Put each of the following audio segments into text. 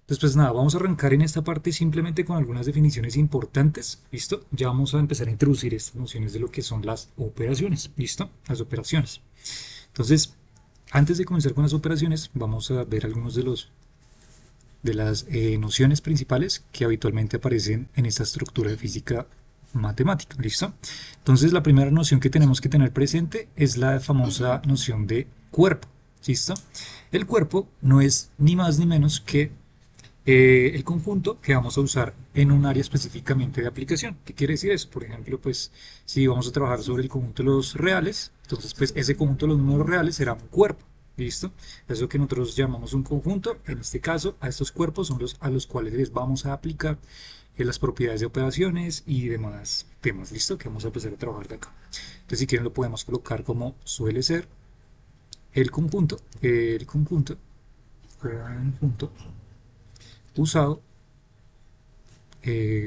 Entonces, pues nada, vamos a arrancar en esta parte simplemente con algunas definiciones importantes, ¿listo? Ya vamos a empezar a introducir estas nociones de lo que son las operaciones, ¿listo? Las operaciones. Entonces, antes de comenzar con las operaciones, vamos a ver algunos de las nociones principales que habitualmente aparecen en esta estructura de física matemática, ¿listo? Entonces, la primera noción que tenemos que tener presente es la famosa noción de cuerpo, ¿listo? El cuerpo no es ni más ni menos que el conjunto que vamos a usar en un área específicamente de aplicación. ¿Qué quiere decir eso? Por ejemplo, pues si vamos a trabajar sobre el conjunto de los reales, entonces pues ese conjunto de los números reales será un cuerpo. ¿Listo? Es lo que nosotros llamamos un conjunto. En este caso, a estos cuerpos son los a los cuales les vamos a aplicar las propiedades de operaciones y demás temas. ¿Listo? Que vamos a empezar a trabajar de acá. Entonces, si quieren, lo podemos colocar como suele ser conjunto usado,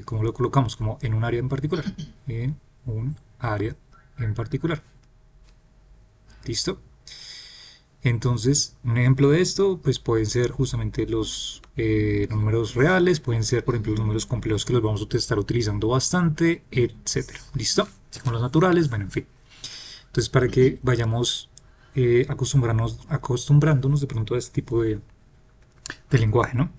como lo colocamos, como en un área en particular, en un área en particular. ¿Listo? Entonces, un ejemplo de esto, pues pueden ser justamente los números reales, pueden ser, por ejemplo, los números complejos que los vamos a estar utilizando bastante, etcétera. ¿Listo? Con los naturales, bueno, en fin. Entonces, para que vayamos acostumbrándonos de pronto a este tipo de lenguaje, ¿no?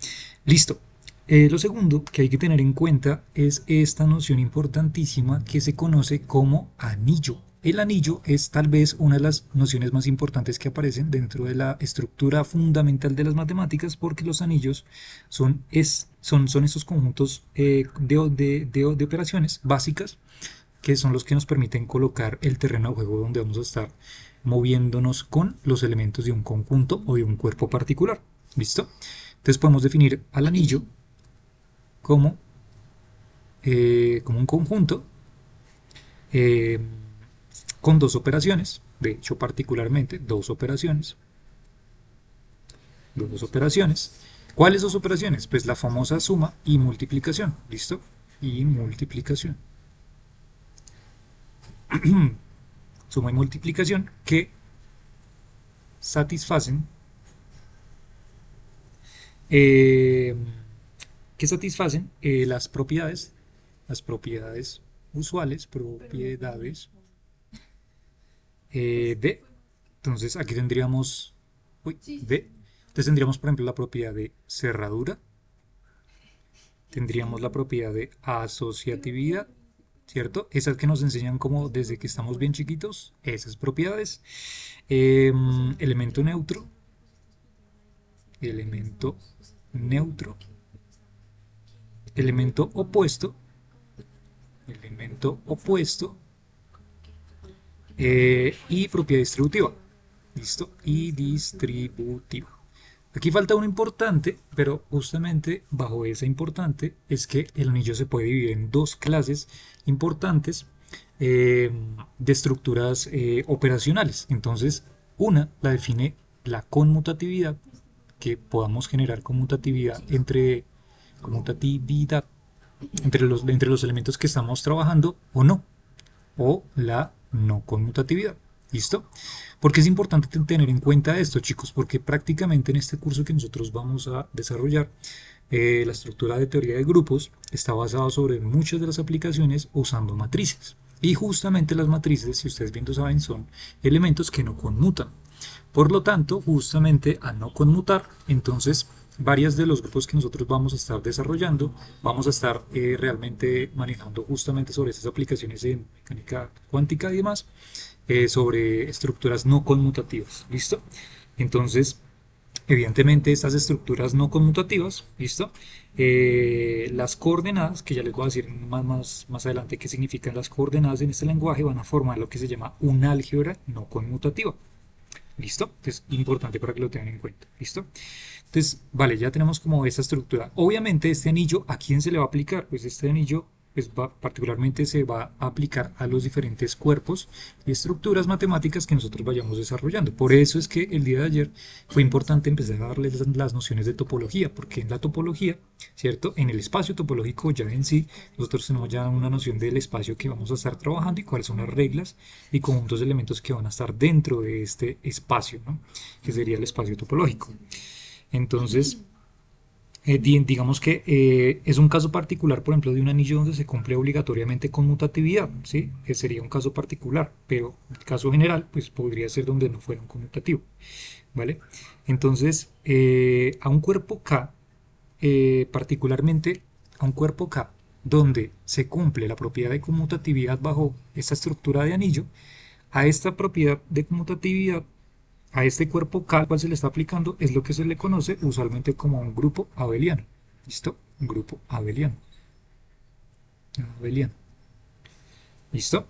Listo. Lo segundo que hay que tener en cuenta es esta noción importantísima que se conoce como anillo. El anillo es tal vez una de las nociones más importantes que aparecen dentro de la estructura fundamental de las matemáticas porque los anillos son esos conjuntos de operaciones básicas que son los que nos permiten colocar el terreno de juego donde vamos a estar moviéndonos con los elementos de un conjunto o de un cuerpo particular. ¿Listo? Entonces podemos definir al anillo como, como un conjunto eh, con dos operaciones, de hecho particularmente dos operaciones. Dos operaciones. ¿Cuáles dos operaciones? Pues la famosa suma y multiplicación. ¿Listo? Y multiplicación. Suma y multiplicación que satisfacen eh, las propiedades usuales, propiedades de, entonces aquí tendríamos, entonces tendríamos por ejemplo la propiedad de cerradura, tendríamos la propiedad de asociatividad, ¿cierto? Esas que nos enseñan como desde que estamos bien chiquitos, esas propiedades. Elemento neutro, elemento neutro, elemento opuesto, elemento opuesto y propiedad distributiva. ¿Listo? Y distributiva. Aquí falta uno importante, pero justamente bajo esa importante es que el anillo se puede dividir en dos clases importantes de estructuras operacionales. Entonces, una la define la conmutatividad, que podamos generar conmutatividad entre los elementos que estamos trabajando o no, o la no conmutatividad. ¿Listo? Porque es importante tener en cuenta esto, chicos, porque prácticamente en este curso que nosotros vamos a desarrollar, la estructura de teoría de grupos está basada sobre muchas de las aplicaciones usando matrices. Y justamente las matrices, si ustedes bien lo saben, son elementos que no conmutan. Por lo tanto, justamente al no conmutar, entonces varias de los grupos que nosotros vamos a estar desarrollando, vamos a estar realmente manejando justamente sobre esas aplicaciones en mecánica cuántica y demás, sobre estructuras no conmutativas. ¿Listo? Entonces, evidentemente estas estructuras no conmutativas, ¿listo? Las coordenadas, que ya les voy a decir más adelante qué significan las coordenadas en este lenguaje, van a formar lo que se llama un álgebra no conmutativa. ¿Listo? Entonces, importante para que lo tengan en cuenta. ¿Listo? Entonces, vale, ya tenemos como esta estructura. Obviamente, este anillo, ¿a quién se le va a aplicar? Pues este anillo pues particularmente se va a aplicar a los diferentes cuerpos y estructuras matemáticas que nosotros vayamos desarrollando. Por eso es que el día de ayer fue importante empezar a darles las nociones de topología, porque en la topología, ¿cierto? En el espacio topológico ya en sí, nosotros tenemos ya una noción del espacio que vamos a estar trabajando y cuáles son las reglas y conjuntos de elementos que van a estar dentro de este espacio, ¿no? Que sería el espacio topológico. Entonces, Digamos que es un caso particular, por ejemplo, de un anillo donde se cumple obligatoriamente conmutatividad, ¿sí? Que sería un caso particular, pero el caso general, pues podría ser donde no fuera un conmutativo, ¿vale? Entonces, a un cuerpo K, particularmente a un cuerpo K, donde se cumple la propiedad de conmutatividad bajo esta estructura de anillo, a esta propiedad de conmutatividad, a este cuerpo K al cual se le está aplicando, es lo que se le conoce usualmente como un grupo abeliano. ¿Listo? Un grupo abeliano. Abeliano. ¿Listo?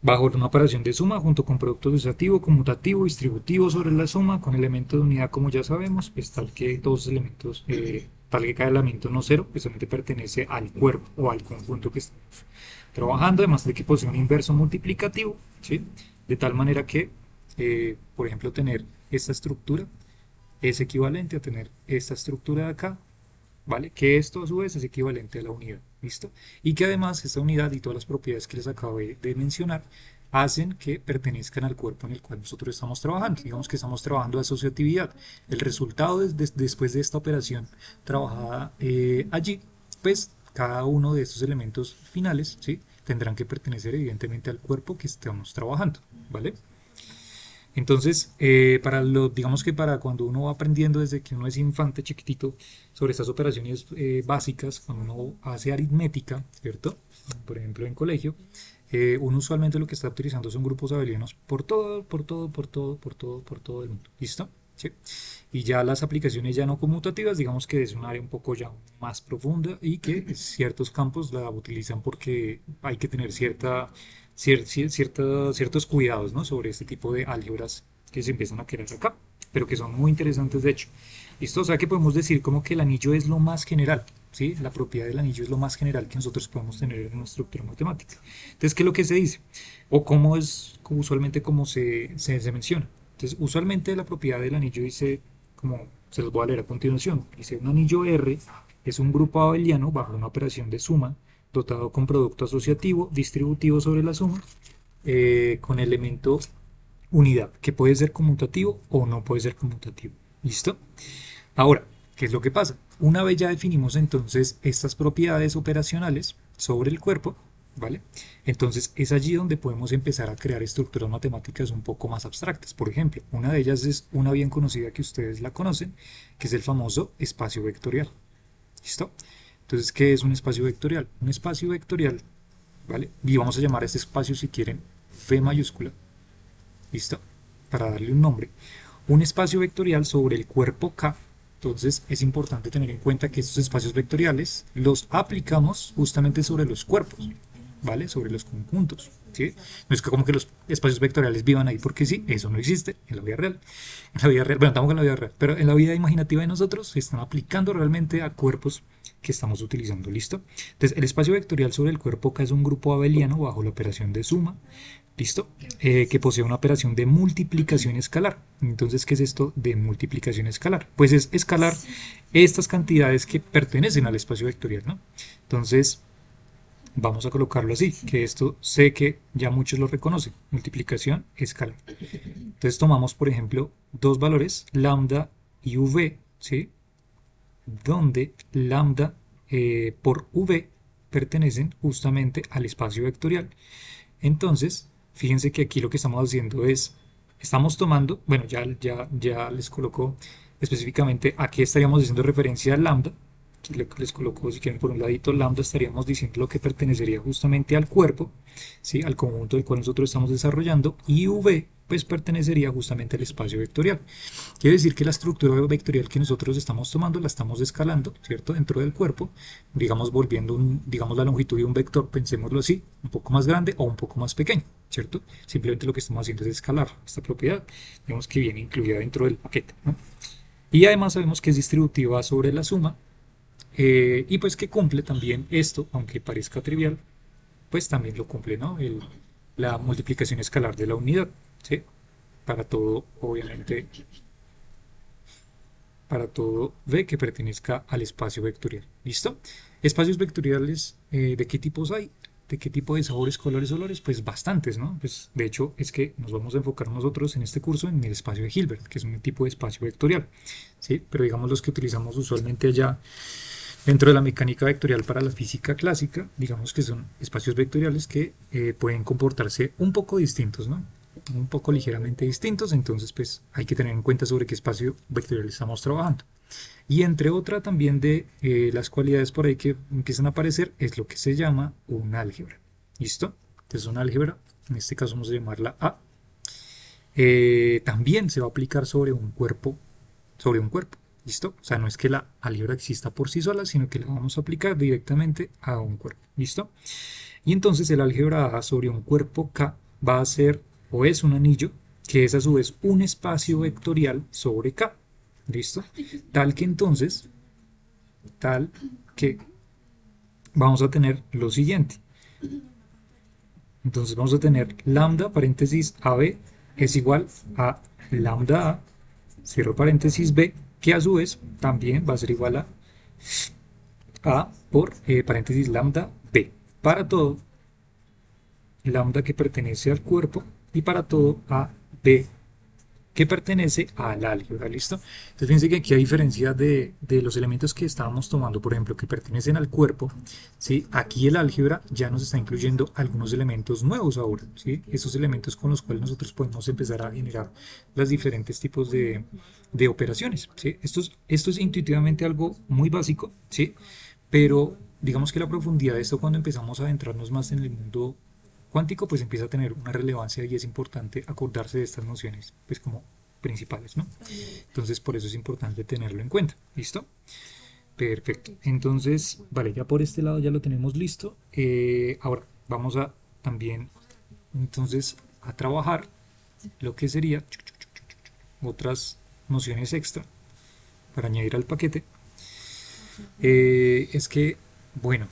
Bajo una operación de suma junto con producto asociativo, conmutativo, distributivo sobre la suma, con elemento de unidad como ya sabemos, pues tal que dos elementos, tal que cada elemento no cero, pues solamente pertenece al cuerpo o al conjunto que estamos trabajando, además de que posee un inverso multiplicativo, ¿sí? De tal manera que, por ejemplo, tener esta estructura es equivalente a tener esta estructura de acá, ¿vale? Que esto a su vez es equivalente a la unidad, ¿listo? Y que además esta unidad y todas las propiedades que les acabé de mencionar hacen que pertenezcan al cuerpo en el cual nosotros estamos trabajando. Digamos que estamos trabajando de asociatividad. El resultado después de esta operación trabajada allí, pues cada uno de estos elementos finales, ¿sí? Tendrán que pertenecer evidentemente al cuerpo que estamos trabajando, ¿vale? Entonces, digamos que para cuando uno va aprendiendo desde que uno es infante chiquitito sobre estas operaciones básicas, cuando uno hace aritmética, ¿cierto? Por ejemplo, en colegio, uno usualmente lo que está utilizando son grupos abelianos por todo el mundo. ¿Listo? ¿Sí? Y ya las aplicaciones ya no conmutativas, digamos que es un área un poco ya más profunda y que ciertos campos la utilizan porque hay que tener ciertos cuidados, ¿no? Sobre este tipo de álgebras que se empiezan a crear acá, pero que son muy interesantes de hecho. ¿Listo? O sea que podemos decir como que el anillo es lo más general, ¿sí? La propiedad del anillo es lo más general que nosotros podemos tener en una estructura matemática. Entonces, ¿qué es lo que se dice? O cómo es usualmente como se menciona. Entonces, usualmente la propiedad del anillo dice, como se los voy a leer a continuación, dice un anillo R es un grupo abeliano bajo una operación de suma dotado con producto asociativo, distributivo sobre la suma, con elemento unidad, que puede ser conmutativo o no puede ser conmutativo. ¿Listo? Ahora, ¿qué es lo que pasa? Una vez ya definimos entonces estas propiedades operacionales sobre el cuerpo, ¿vale? Entonces es allí donde podemos empezar a crear estructuras matemáticas un poco más abstractas. Por ejemplo, una de ellas es una bien conocida que ustedes la conocen, que es el famoso espacio vectorial. ¿Listo? Entonces, ¿qué es un espacio vectorial? Un espacio vectorial, ¿vale? Y vamos a llamar a este espacio, si quieren, V mayúscula. ¿Listo? Para darle un nombre. Un espacio vectorial sobre el cuerpo K. Entonces es importante tener en cuenta que estos espacios vectoriales los aplicamos justamente sobre los cuerpos, ¿vale? Sobre los conjuntos, ¿sí? No es que como que los espacios vectoriales vivan ahí porque sí, eso no existe en la vida real. En la vida real, bueno, estamos en la vida real, pero en la vida imaginativa de nosotros se están aplicando realmente a cuerpos que estamos utilizando, ¿listo? Entonces el espacio vectorial sobre el cuerpo K es un grupo abeliano bajo la operación de suma, ¿listo? Que posee una operación de multiplicación escalar. Entonces, ¿qué es esto de multiplicación escalar? Pues es escalar estas cantidades que pertenecen al espacio vectorial, ¿no? Entonces, vamos a colocarlo así, que esto sé que ya muchos lo reconocen, multiplicación escalar. Entonces tomamos, por ejemplo, dos valores, lambda y v, ¿sí? Donde lambda por v pertenecen justamente al espacio vectorial. Entonces, fíjense que aquí lo que estamos haciendo es, estamos tomando, bueno, ya les coloco específicamente a qué estaríamos haciendo referencia al lambda. Aquí les coloco, si quieren, por un ladito lambda, estaríamos diciendo lo que pertenecería justamente al cuerpo, ¿sí? Al conjunto del cual nosotros estamos desarrollando, y v, pues pertenecería justamente al espacio vectorial. Quiere decir que la estructura vectorial que nosotros estamos tomando la estamos escalando, ¿cierto? Dentro del cuerpo, digamos, volviendo digamos, la longitud de un vector, pensémoslo así, un poco más grande o un poco más pequeño, ¿cierto? Simplemente lo que estamos haciendo es escalar esta propiedad, digamos que viene incluida dentro del paquete, ¿no? Y además sabemos que es distributiva sobre la suma, y pues que cumple también esto, aunque parezca trivial, pues también lo cumple, ¿no? La multiplicación escalar de la unidad, ¿sí? Para todo, obviamente, para todo V que pertenezca al espacio vectorial. ¿Listo? Espacios vectoriales, ¿de qué tipos hay? ¿De qué tipo de sabores, colores, olores? Pues bastantes, ¿no? Pues de hecho es que nos vamos a enfocar nosotros en este curso en el espacio de Hilbert, que es un tipo de espacio vectorial, ¿sí? Pero digamos los que utilizamos usualmente allá dentro de la mecánica vectorial para la física clásica, digamos que son espacios vectoriales que pueden comportarse un poco distintos, ¿no? Un poco ligeramente distintos, entonces pues hay que tener en cuenta sobre qué espacio vectorial estamos trabajando. Y entre otra también de las cualidades por ahí que empiezan a aparecer es lo que se llama un álgebra. ¿Listo? Entonces un álgebra, en este caso vamos a llamarla A, también se va a aplicar sobre un cuerpo, ¿listo? O sea, no es que la álgebra exista por sí sola, sino que la vamos a aplicar directamente a un cuerpo, ¿listo? Y entonces el álgebra A sobre un cuerpo K va a ser o es un anillo, que es a su vez un espacio vectorial sobre K, ¿listo? Tal que vamos a tener lo siguiente. Entonces vamos a tener lambda paréntesis AB es igual a lambda A, cierro paréntesis B, que a su vez también va a ser igual a por paréntesis lambda B. Para todo lambda que pertenece al cuerpo y para todo a B que pertenece al álgebra, ¿listo? Entonces fíjense que aquí a diferencia de los elementos que estábamos tomando, por ejemplo, que pertenecen al cuerpo, ¿sí? Aquí el álgebra ya nos está incluyendo algunos elementos nuevos ahora, ¿sí? Esos elementos con los cuales nosotros podemos empezar a generar los diferentes tipos de operaciones, ¿sí? Esto es intuitivamente algo muy básico, ¿sí? Pero digamos que la profundidad de esto cuando empezamos a adentrarnos más en el mundo cuántico, pues empieza a tener una relevancia y es importante acordarse de estas nociones, pues como principales, ¿no? Entonces, por eso es importante tenerlo en cuenta, ¿listo? Perfecto. Entonces, vale, ya por este lado ya lo tenemos listo. Ahora vamos a también, entonces, a trabajar lo que sería otras nociones extra para añadir al paquete. Es que, bueno,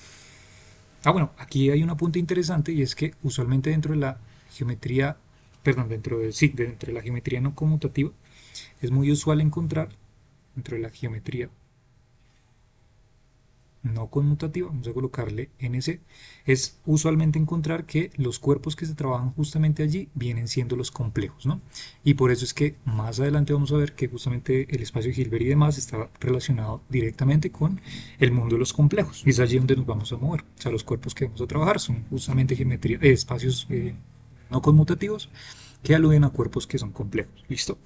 bueno, aquí hay un apunte interesante y es que usualmente dentro de la geometría, perdón, dentro de la geometría no conmutativa, es muy usual encontrar, dentro de la geometría no conmutativa, vamos a colocarle NC, es usualmente encontrar que los cuerpos que se trabajan justamente allí vienen siendo los complejos, ¿no? Y por eso es que más adelante vamos a ver que justamente el espacio de Hilbert y demás está relacionado directamente con el mundo de los complejos, y es allí donde nos vamos a mover. O sea, los cuerpos que vamos a trabajar son justamente geometría, espacios no conmutativos que aluden a cuerpos que son complejos, ¿listo?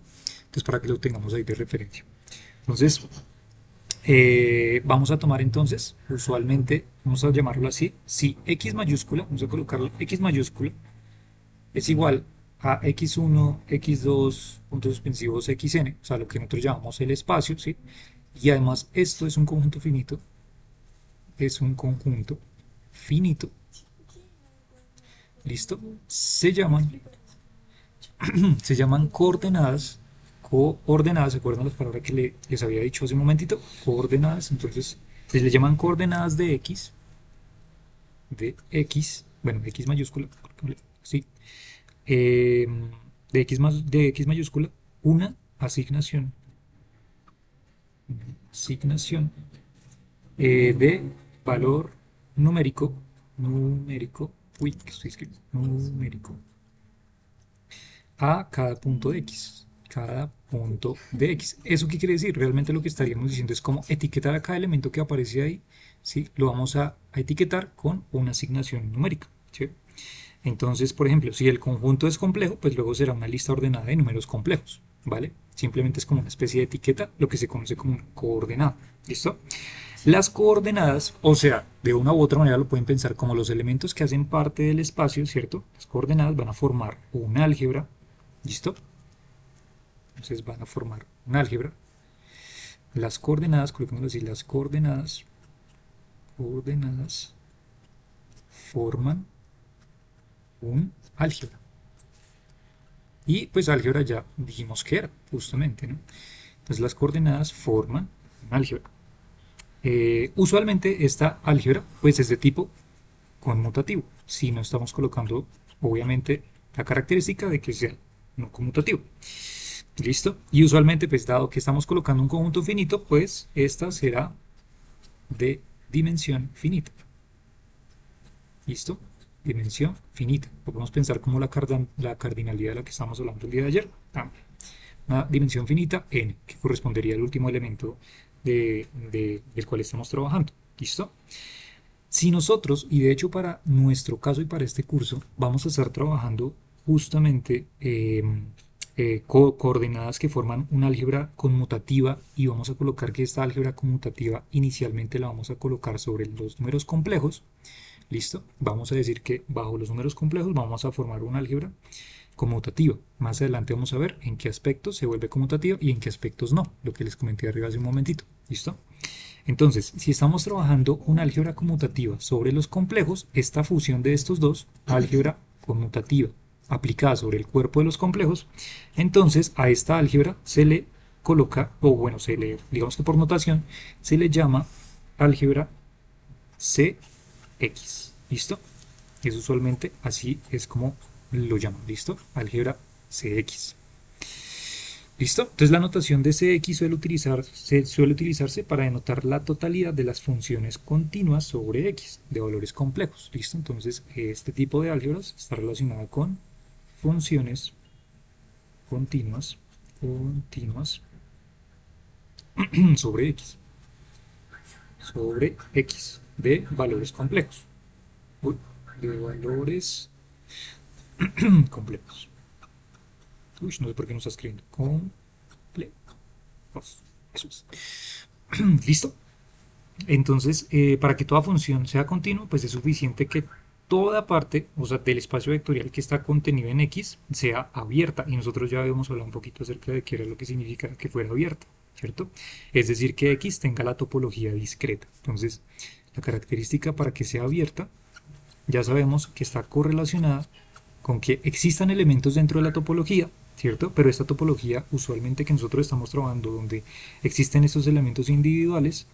Entonces para que lo tengamos ahí de referencia. Entonces, vamos a tomar entonces, usualmente, vamos a llamarlo así, si x mayúscula, vamos a colocarle x mayúscula, es igual a x1, x2, puntos suspensivos, xn, o sea, lo que nosotros llamamos el espacio, ¿sí? Y además esto es un conjunto finito, ¿listo? Se llaman coordenadas, ¿se acuerdan las palabras que les había dicho hace un momentito? Coordenadas, entonces se le llaman coordenadas bueno, x mayúscula, sí, de x mayúscula, una asignación de valor numérico, uy, ¿qué estoy escribiendo? Numérico, a cada punto de x. ¿Eso qué quiere decir? Realmente lo que estaríamos diciendo es como etiquetar a cada elemento que aparece ahí, ¿sí? Lo vamos a etiquetar con una asignación numérica, ¿sí? Entonces, por ejemplo, si el conjunto es complejo, pues luego será una lista ordenada de números complejos, ¿vale? Simplemente es como una especie de etiqueta, lo que se conoce como una coordenada, ¿listo? Las coordenadas, o sea, de una u otra manera lo pueden pensar como los elementos que hacen parte del espacio, ¿cierto? Las coordenadas van a formar un álgebra, ¿listo? Entonces van a formar un álgebra. Las coordenadas, coloquémoslo así, las coordenadas forman un álgebra. Y pues álgebra ya dijimos que era, justamente, ¿no? Entonces las coordenadas forman un álgebra. Usualmente esta álgebra pues es de tipo conmutativo, si no estamos colocando obviamente la característica de que sea no conmutativo. ¿Listo? Y usualmente, pues dado que estamos colocando un conjunto finito, pues esta será de dimensión finita. ¿Listo? dimensión finita. Lo podemos pensar como la cardinalidad de la que estábamos hablando el día de ayer. También. Una dimensión finita n, que correspondería al último elemento del cual estamos trabajando. ¿Listo? Si nosotros, y de hecho para nuestro caso y para este curso, vamos a estar trabajando justamente coordenadas que forman una álgebra conmutativa, y vamos a colocar que esta álgebra conmutativa inicialmente la vamos a colocar sobre los números complejos. ¿Listo? Vamos a decir que bajo los números complejos vamos a formar una álgebra conmutativa. Más adelante vamos a ver en qué aspectos se vuelve conmutativa y en qué aspectos no, lo que les comenté arriba hace un momentito. ¿Listo? Entonces, si estamos trabajando una álgebra conmutativa sobre los complejos, esta fusión de estos dos, álgebra conmutativa aplicada sobre el cuerpo de los complejos, entonces a esta álgebra se le coloca, o bueno, digamos que por notación, se le llama álgebra CX. ¿Listo? Es usualmente así es como lo llaman. ¿Listo? Álgebra CX. ¿Listo? Entonces la notación de CX suele utilizarse para denotar la totalidad de las funciones continuas sobre X de valores complejos. ¿Listo? Entonces este tipo de álgebras está relacionada con funciones continuas sobre X de valores complejos. De valores complejos. Uy, no sé por qué no está escribiendo. Complejos. Eso es. ¿Listo? Entonces, para que toda función sea continua, pues es suficiente que toda parte, o sea, del espacio vectorial que está contenido en X sea abierta. Y nosotros ya habíamos hablado un poquito acerca de qué era lo que significa que fuera abierta, ¿cierto? Es decir, que X tenga la topología discreta. Entonces, la característica para que sea abierta, ya sabemos que está correlacionada con que existan elementos dentro de la topología, ¿cierto? Pero esta topología, usualmente que nosotros estamos trabajando, donde existen estos elementos individuales,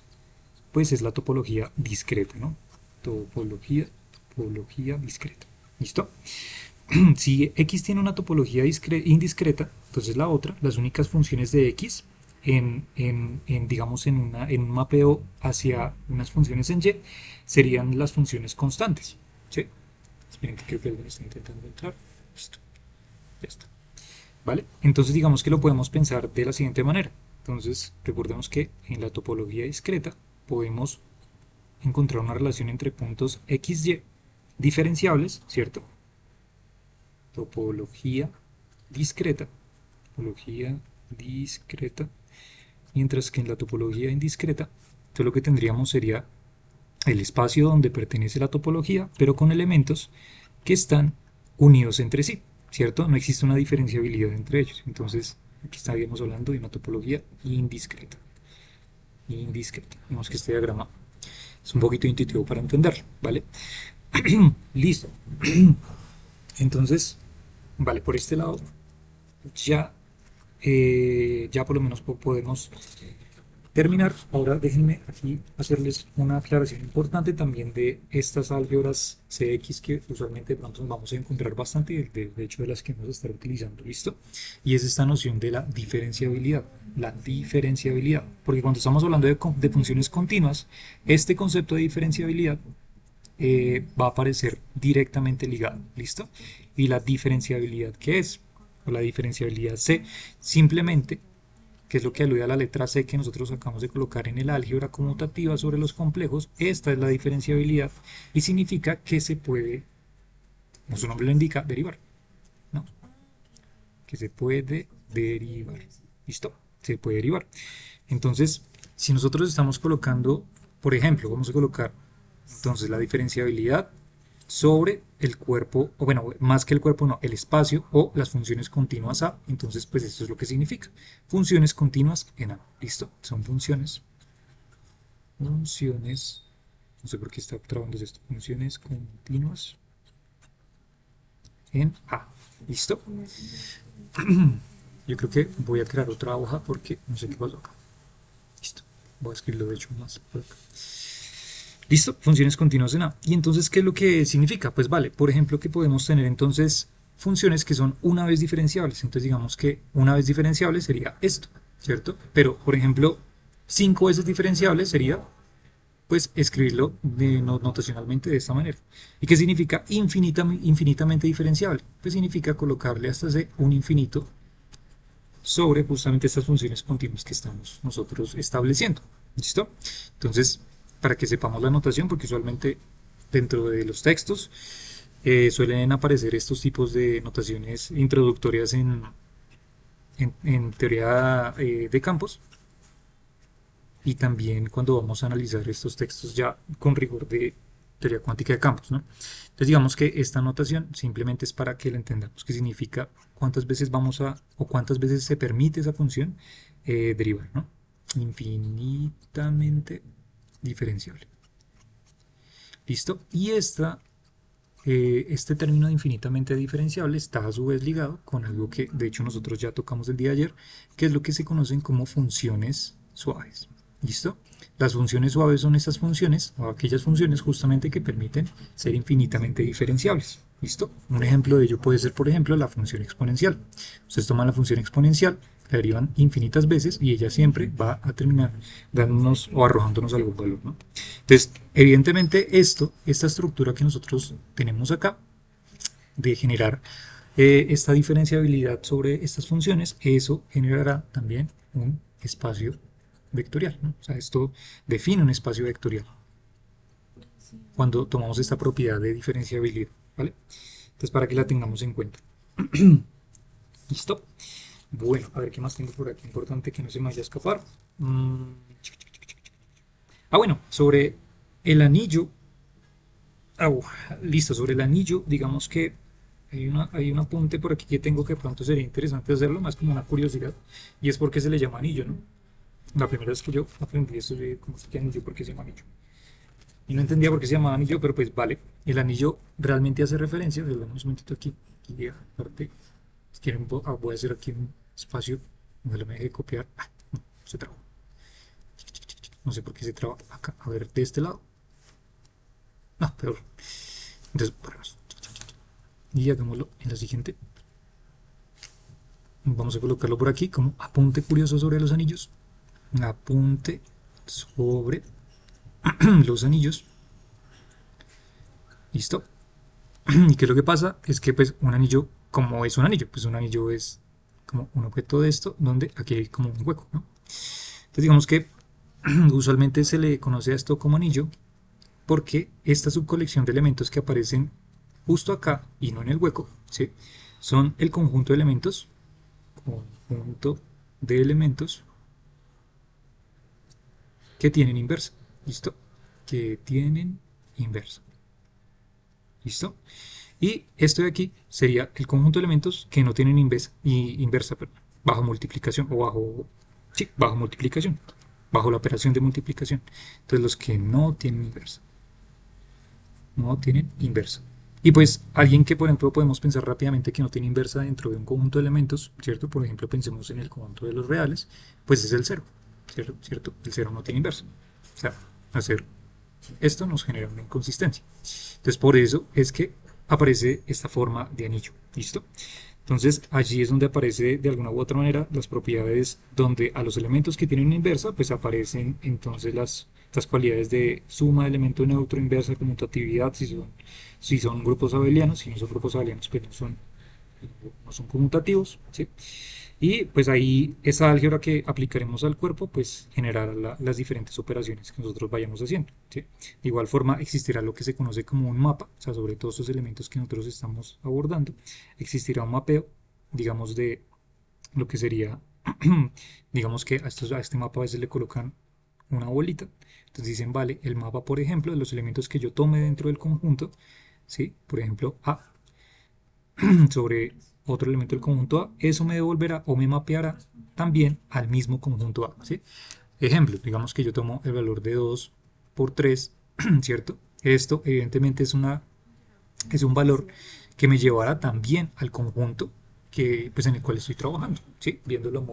pues es la topología discreta, ¿no? Topología discreta. ¿Listo? Si X tiene una topología indiscreta, entonces la otra, las únicas funciones de X digamos, en un mapeo hacia unas funciones en Y, serían las funciones constantes. ¿Sí? Esperen que creo que alguien está intentando entrar. Listo. Ya está. ¿Vale? Entonces digamos que lo podemos pensar de la siguiente manera. Entonces recordemos que en la topología discreta podemos encontrar una relación entre puntos X, Y diferenciables, ¿cierto? Topología discreta, mientras que en la topología indiscreta, entonces lo que tendríamos sería el espacio donde pertenece la topología, pero con elementos que están unidos entre sí, ¿cierto? No existe una diferenciabilidad entre ellos. Entonces, aquí estaríamos hablando de una topología indiscreta. Vemos que este diagrama es un poquito intuitivo para entenderlo, ¿vale? Listo. Entonces, vale, por este lado ya por lo menos podemos terminar. Ahora déjenme aquí hacerles una aclaración importante también de estas álgebras CX que usualmente de pronto nos vamos a encontrar bastante, de hecho de las que vamos a estar utilizando, ¿listo? Y es esta noción de la diferenciabilidad. Porque cuando estamos hablando de funciones continuas, este concepto de diferenciabilidad va a aparecer directamente ligado, ¿listo? Y la diferenciabilidad, ¿qué es? O la diferenciabilidad C, simplemente, que es lo que alude a la letra C que nosotros acabamos de colocar en el álgebra conmutativa sobre los complejos. Esta es la diferenciabilidad y significa que se puede, como su nombre lo indica, derivar, ¿no? Que se puede derivar, ¿listo? Se puede derivar. Entonces, si nosotros estamos colocando, por ejemplo, vamos a colocar entonces la diferenciabilidad sobre el cuerpo, o bueno, más que el cuerpo, no, el espacio o las funciones continuas A. Entonces, pues esto es lo que significa. Funciones continuas en A. ¿Listo? Son funciones, no sé por qué está trabándose esto, funciones continuas en A. ¿Listo? Yo creo que voy a crear otra hoja porque no sé qué pasó acá. Listo. Voy a escribirlo de hecho más por acá. ¿Listo? Funciones continuas en A. ¿Y entonces qué es lo que significa? Pues vale, por ejemplo que podemos tener entonces funciones que son una vez diferenciables. Entonces digamos que una vez diferenciable sería esto, ¿cierto? Pero por ejemplo 5 veces diferenciable sería pues escribirlo notacionalmente de esta manera. ¿Y qué significa infinitamente diferenciable? Pues significa colocarle hasta C un infinito sobre justamente estas funciones continuas que estamos nosotros estableciendo. ¿Listo? Entonces, para que sepamos la notación, porque usualmente dentro de los textos suelen aparecer estos tipos de notaciones introductorias en teoría de campos, y también cuando vamos a analizar estos textos ya con rigor de teoría cuántica de campos, ¿no? Entonces digamos que esta notación simplemente es para que la entendamos, que significa cuántas veces vamos a, o cuántas veces se permite esa función derivar, ¿no? Infinitamente diferenciable. ¿Listo? Y este término de infinitamente diferenciable está a su vez ligado con algo que de hecho nosotros ya tocamos el día de ayer, que es lo que se conocen como funciones suaves. ¿Listo? Las funciones suaves son esas funciones o aquellas funciones justamente que permiten ser infinitamente diferenciables. ¿Listo? Un ejemplo de ello puede ser, por ejemplo, la función exponencial. Ustedes toman la función exponencial, la derivan infinitas veces y ella siempre va a terminar dándonos o arrojándonos algún valor, ¿no? Entonces, evidentemente esta estructura que nosotros tenemos acá de generar esta diferenciabilidad sobre estas funciones, eso generará también un espacio vectorial, ¿no? O sea, esto define un espacio vectorial cuando tomamos esta propiedad de diferenciabilidad, ¿vale? Entonces, para que la tengamos en cuenta. ¿Listo? Bueno, a ver qué más tengo por aquí importante que no se me vaya a escapar. Bueno, sobre el anillo. Listo, sobre el anillo, digamos que hay un apunte por aquí que tengo que pronto sería interesante hacerlo, más como una curiosidad, y es porque se le llama anillo, ¿no? La primera vez que yo aprendí esto, yo ¿cómo se llama anillo? ¿Por qué se llama anillo? Y no entendía por qué se llamaba anillo, pero pues vale. El anillo realmente hace referencia, dame un momentito aquí aparte, si quieren voy a hacer aquí un espacio donde me deje copiar. No, se trabó. No sé por qué se traba acá. A ver, de este lado. No, peor. Entonces, y hagámoslo en la siguiente. Vamos a colocarlo por aquí como apunte curioso sobre los anillos. Apunte sobre los anillos. Listo. ¿Y qué es lo que pasa? Es que pues un anillo, como es un anillo, pues un anillo es como un objeto de esto, donde aquí hay como un hueco, ¿no? Entonces digamos que usualmente se le conoce a esto como anillo, porque esta subcolección de elementos que aparecen justo acá y no en el hueco, ¿sí? Son el conjunto de elementos que tienen inversa. ¿Listo? Que tienen inversa. ¿Listo? Y esto de aquí sería el conjunto de elementos que no tienen inversa, bajo multiplicación o bajo multiplicación, bajo la operación de multiplicación. Entonces los que no tienen inversa. No tienen inversa. Y pues alguien que por ejemplo podemos pensar rápidamente que no tiene inversa dentro de un conjunto de elementos, ¿cierto? Por ejemplo pensemos en el conjunto de los reales, pues es el cero, ¿cierto? El cero no tiene inversa. O sea, hacer esto nos genera una inconsistencia. Entonces por eso es que aparece esta forma de anillo, ¿listo? Entonces allí es donde aparece de alguna u otra manera las propiedades donde a los elementos que tienen una inversa pues aparecen entonces estas cualidades de suma de elemento neutro, inversa, conmutatividad, si son grupos abelianos, si no son grupos abelianos pues no son conmutativos, ¿sí? Y pues ahí esa álgebra que aplicaremos al cuerpo pues generará las diferentes operaciones que nosotros vayamos haciendo, ¿sí? De igual forma existirá lo que se conoce como un mapa, o sea, sobre todos estos elementos que nosotros estamos abordando, existirá un mapeo, digamos, de lo que sería, digamos que a este mapa a veces le colocan una bolita, entonces dicen, vale, el mapa, por ejemplo, de los elementos que yo tome dentro del conjunto, ¿sí? Por ejemplo, A sobre otro elemento del conjunto A, eso me devolverá o me mapeará también al mismo conjunto A, ¿sí? Ejemplo, digamos que yo tomo el valor de 2 por 3, ¿cierto? Esto evidentemente es un valor que me llevará también al conjunto pues, en el cual estoy trabajando, ¿sí? Viéndolo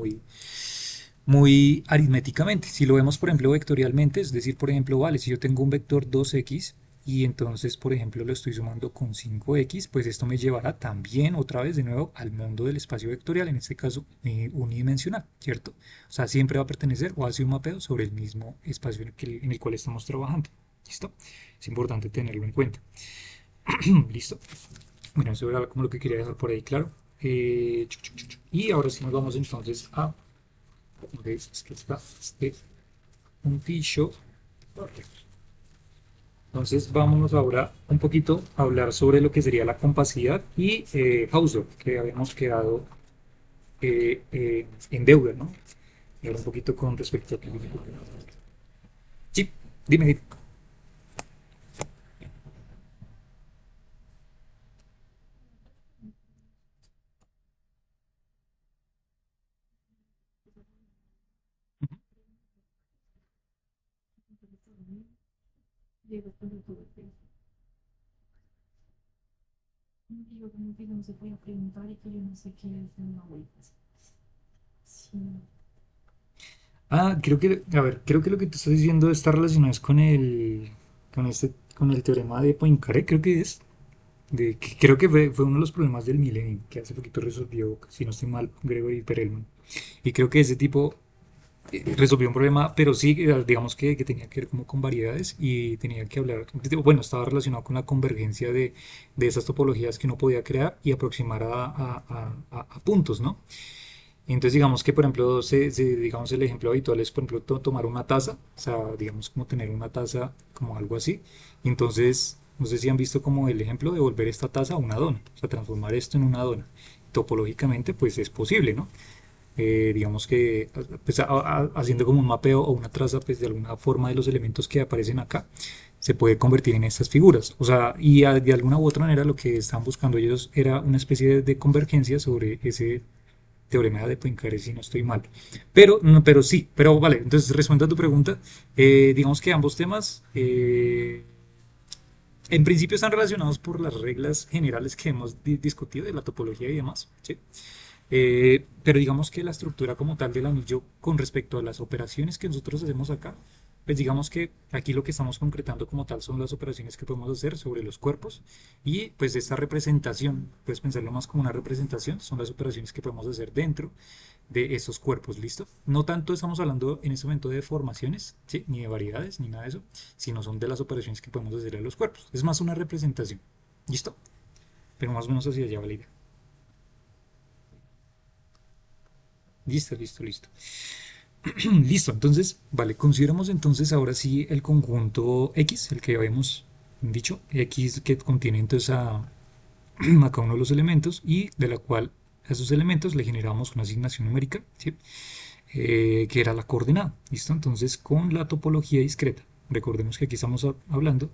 muy aritméticamente. Si lo vemos, por ejemplo, vectorialmente, es decir, por ejemplo, vale, si yo tengo un vector 2x, y entonces, por ejemplo, lo estoy sumando con 5x, pues esto me llevará también otra vez de nuevo al mundo del espacio vectorial, en este caso unidimensional, ¿cierto? O sea, siempre va a pertenecer o hace un mapeo sobre el mismo espacio en el cual estamos trabajando. ¿Listo? Es importante tenerlo en cuenta. Listo. Bueno, eso era como lo que quería dejar por ahí claro. Y ahora sí nos vamos entonces a... Es que está este puntillo. Entonces vámonos ahora un poquito a hablar sobre lo que sería la compacidad y Hausdorff, que habíamos quedado en deuda, ¿no? Y ahora un poquito con respecto a... Sí, dime, dime. Digo, como que no se puede preguntar y que yo no sé qué es de una vuelta. Sí. Creo que, a ver, creo que lo que te estás diciendo está relacionado es con el teorema de Poincaré, creo que es, que creo que fue uno de los problemas del milenio que hace poquito resolvió, si no estoy mal, Gregory Perelman. Y creo que ese tipo resolvió un problema, pero sí, digamos que tenía que ver como con variedades y tenía que hablar, bueno, estaba relacionado con la convergencia de esas topologías que uno podía crear y aproximar a puntos, ¿no? Entonces digamos que por ejemplo, digamos el ejemplo habitual es por ejemplo tomar una taza, o sea, digamos como tener una taza como algo así. Y entonces, no sé si han visto como el ejemplo de volver esta taza a una dona, o sea, transformar esto en una dona. Topológicamente pues es posible, ¿no? Digamos que pues, haciendo como un mapeo o una traza pues de alguna forma de los elementos que aparecen acá, se puede convertir en estas figuras. O sea, y de alguna u otra manera lo que estaban buscando ellos era una especie de convergencia sobre ese teorema de Poincaré, si no estoy mal. Pero, no, pero sí, pero vale, entonces respondiendo a tu pregunta, digamos que ambos temas en principio están relacionados por las reglas generales que hemos discutido de la topología y demás, ¿sí? Pero digamos que la estructura como tal del anillo con respecto a las operaciones que nosotros hacemos acá, pues digamos que aquí lo que estamos concretando como tal son las operaciones que podemos hacer sobre los cuerpos y pues esta representación, puedes pensarlo más como una representación, son las operaciones que podemos hacer dentro de esos cuerpos, ¿listo? No tanto estamos hablando en este momento de formaciones, ¿sí? Ni de variedades, ni nada de eso, sino son de las operaciones que podemos hacer a los cuerpos. Es más una representación, ¿listo? Pero más o menos hacia allá va la idea. Listo, listo, listo. Listo, entonces, vale, consideramos entonces ahora sí el conjunto X, el que habíamos dicho, X que contiene entonces a cada uno de los elementos y de la cual a esos elementos le generamos una asignación numérica, ¿sí? Que era la coordenada, ¿listo? Entonces, con la topología discreta, recordemos que aquí estamos hablando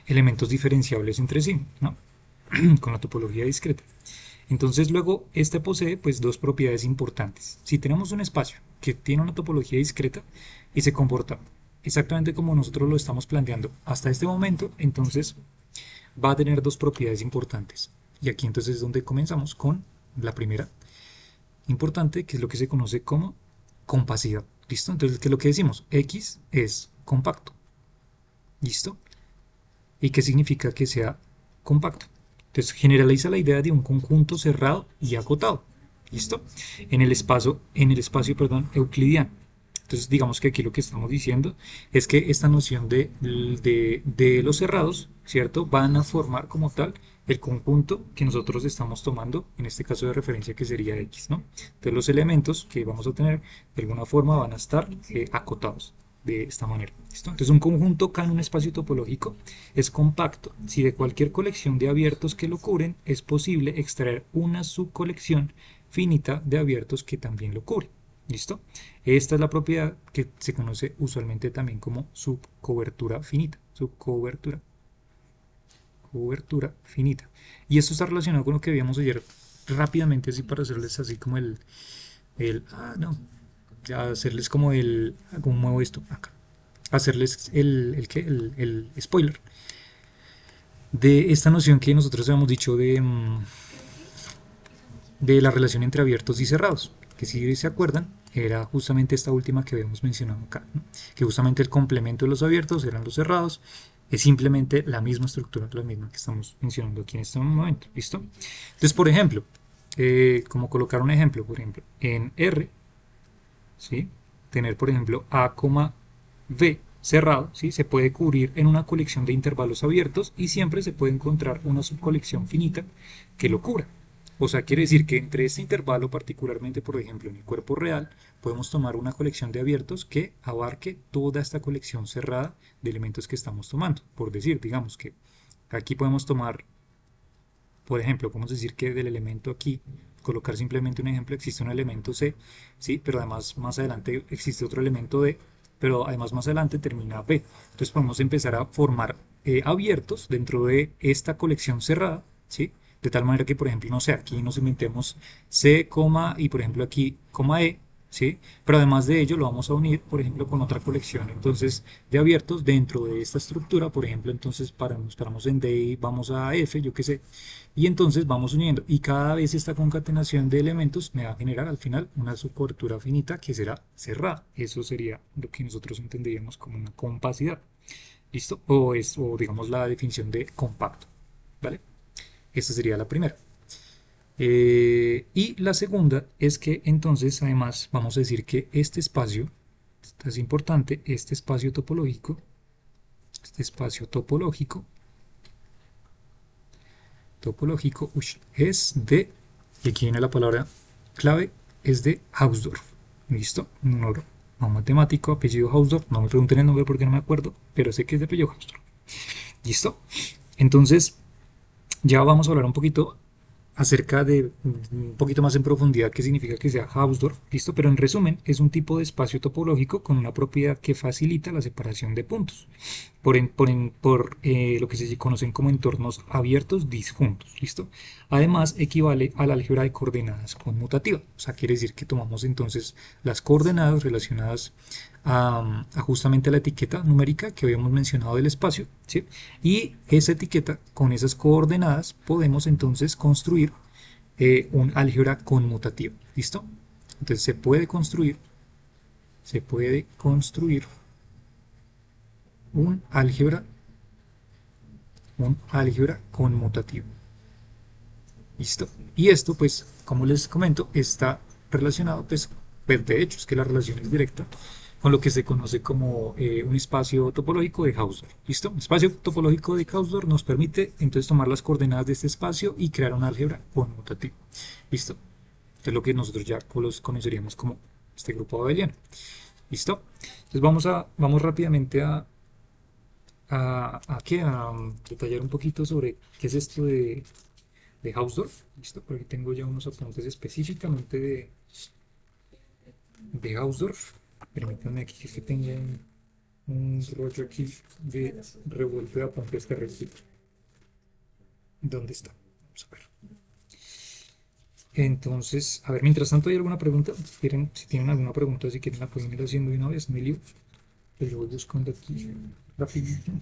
elementos diferenciables entre sí, ¿no? Con la topología discreta. Entonces luego este posee pues dos propiedades importantes. Si tenemos un espacio que tiene una topología discreta y se comporta exactamente como nosotros lo estamos planteando hasta este momento, entonces va a tener dos propiedades importantes. Y aquí entonces es donde comenzamos con la primera importante, que es lo que se conoce como compacidad. ¿Listo? Entonces, ¿qué es lo que decimos? X es compacto. ¿Listo? ¿Y qué significa que sea compacto? Entonces generaliza la idea de un conjunto cerrado y acotado. ¿Listo? En el espacio, perdón, euclidiano. Entonces digamos que aquí lo que estamos diciendo es que esta noción de los cerrados, ¿cierto? Van a formar como tal el conjunto que nosotros estamos tomando, en este caso de referencia que sería X, ¿no? Entonces los elementos que vamos a tener de alguna forma van a estar acotados de esta manera. ¿Listo? Entonces un conjunto K en un espacio topológico es compacto si de cualquier colección de abiertos que lo cubren es posible extraer una subcolección finita de abiertos que también lo cubren. ¿Listo? Esta es la propiedad que se conoce usualmente también como subcobertura finita. Subcobertura. Cobertura finita. Y esto está relacionado con lo que vimos ayer rápidamente, así para hacerles así como no, ya hacerles como ¿cómo muevo esto? Acá. Hacerles el spoiler de esta noción que nosotros habíamos dicho de la relación entre abiertos y cerrados, que si se acuerdan era justamente esta última que habíamos mencionado acá, ¿no? Que justamente el complemento de los abiertos eran los cerrados Es simplemente la misma estructura, la misma que estamos mencionando aquí en este momento. ¿Listo? Entonces, por ejemplo, como colocar un ejemplo, por ejemplo, en R, ¿sí? Tener, por ejemplo, A, V cerrado, ¿sí? Se puede cubrir en una colección de intervalos abiertos y siempre se puede encontrar una subcolección finita que lo cubra. O sea, quiere decir que entre este intervalo, particularmente, por ejemplo, en el cuerpo real, podemos tomar una colección de abiertos que abarque toda esta colección cerrada de elementos que estamos tomando. Por decir, digamos que aquí podemos tomar, por ejemplo, podemos decir que del elemento aquí, colocar simplemente un ejemplo, existe un elemento C, ¿sí? Pero además más adelante existe otro elemento D, pero además más adelante termina B. Entonces podemos empezar a formar abiertos dentro de esta colección cerrada, ¿sí? De tal manera que, por ejemplo, no sé, aquí nos inventemos C, y por ejemplo aquí, E, ¿sí? Pero además de ello lo vamos a unir, por ejemplo, con otra colección, entonces, de abiertos dentro de esta estructura, por ejemplo, entonces, nos paramos en D y vamos a F, yo qué sé, y entonces vamos uniendo y cada vez esta concatenación de elementos me va a generar al final una subcobertura finita que será cerrada. Eso sería lo que nosotros entenderíamos como una compacidad. ¿Listo? O digamos la definición de compacto. ¿Vale? Esta sería la primera. Y la segunda es que entonces además vamos a decir que este espacio, esto es importante, este espacio topológico es de, y aquí viene la palabra clave, es de Hausdorff. ¿Listo? Un matemático, apellido Hausdorff. No me pregunten el nombre porque no me acuerdo, pero sé que es de apellido Hausdorff. ¿Listo? Entonces, ya vamos a hablar un poquito acerca de un poquito más en profundidad qué significa que sea Hausdorff, listo, pero en resumen es un tipo de espacio topológico con una propiedad que facilita la separación de puntos por lo que se conocen como entornos abiertos disjuntos, listo. Además equivale al álgebra de coordenadas conmutativa, o sea, quiere decir que tomamos entonces las coordenadas relacionadas a justamente la etiqueta numérica que habíamos mencionado del espacio, ¿sí? Y esa etiqueta con esas coordenadas podemos entonces construir un álgebra conmutativa. ¿Listo? Entonces se puede construir un álgebra conmutativo. ¿Listo? Y esto, pues, como les comento, está relacionado, pues de hecho, es que la relación es directa con lo que se conoce como un espacio topológico de Hausdorff. ¿Listo? Un espacio topológico de Hausdorff nos permite entonces tomar las coordenadas de este espacio y crear un álgebra conmutativa. ¿Listo? Esto es lo que nosotros ya los conoceríamos como este grupo abeliano. ¿Listo? Entonces vamos rápidamente a detallar un poquito sobre qué es esto de Hausdorff. ¿Listo? Porque tengo ya unos apuntes específicamente de Hausdorff. Permítanme aquí que tenga un rollo aquí de revuelto de apuntes terrible. ¿Dónde está? Vamos a ver. Entonces, a ver, mientras tanto, ¿hay alguna pregunta? Si tienen alguna pregunta, si quieren la pueden ir haciendo de una vez, Emilio. Pero voy buscando aquí rapidito.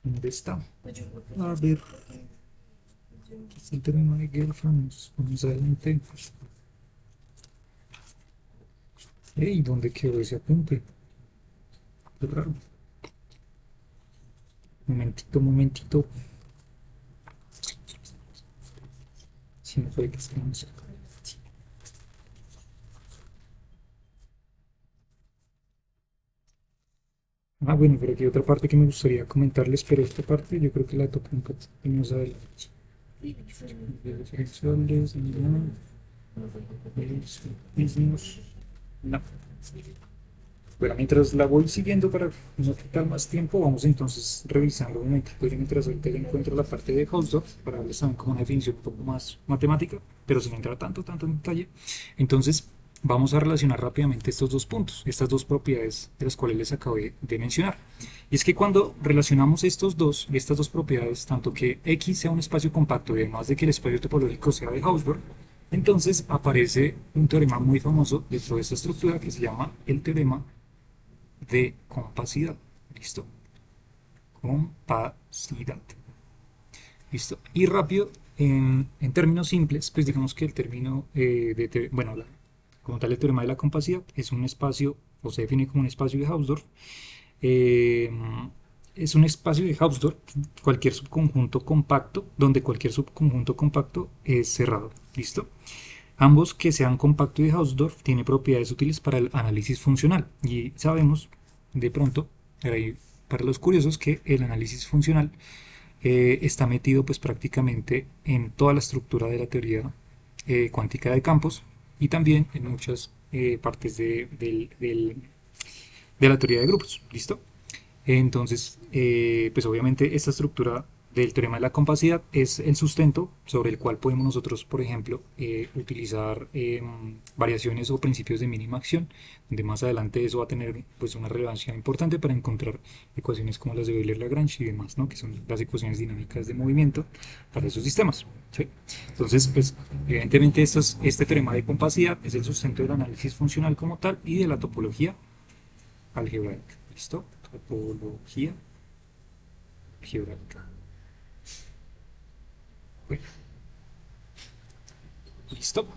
¿Dónde está? A ver, ¿qué es el término de Gelfand? Vamos adelante. Ey, ¿dónde quedó ese apunte? Qué raro. Momentito. Si no fue que estamos acá. Ah, bueno, pero aquí hay otra parte que me gustaría comentarles, pero esta parte yo creo que la toco un poco más adelante. Sexuales, no. Bueno, mientras la voy siguiendo para no quitar más tiempo, vamos entonces revisando un momentito mientras ahorita ya encuentro la parte de Hausdorff para darles también como una definición un poco más matemática, pero sin entrar tanto en detalle. Entonces, vamos a relacionar rápidamente estos dos puntos, estas dos propiedades de las cuales les acabé de mencionar. Y es que cuando relacionamos estas dos propiedades, tanto que X sea un espacio compacto y además de que el espacio topológico sea de Hausdorff, entonces aparece un teorema muy famoso dentro de esta estructura que se llama el teorema de compacidad. ¿Listo? Compacidad. ¿Listo? Y rápido, en términos simples, pues digamos que el término bueno, como tal el teorema de la compacidad es un espacio, o se define como un espacio de Hausdorff. eh, es un espacio de Hausdorff, cualquier subconjunto compacto, donde cualquier subconjunto compacto es cerrado. ¿Listo? Ambos que sean compacto y de Hausdorff tienen propiedades útiles para el análisis funcional. Y sabemos, de pronto, para los curiosos, que el análisis funcional está metido pues prácticamente en toda la estructura de la teoría cuántica de campos y también en muchas partes de la teoría de grupos. ¿Listo? Entonces, pues obviamente esta estructura del teorema de la compacidad es el sustento sobre el cual podemos nosotros, por ejemplo, utilizar variaciones o principios de mínima acción, donde más adelante eso va a tener pues una relevancia importante para encontrar ecuaciones como las de Euler-Lagrange y demás, ¿no? Que son las ecuaciones dinámicas de movimiento para esos sistemas. ¿Sí? Entonces, pues evidentemente este teorema de compacidad es el sustento del análisis funcional como tal y de la topología algebraica. ¿Listo? Topología algebraica. Bueno, listo.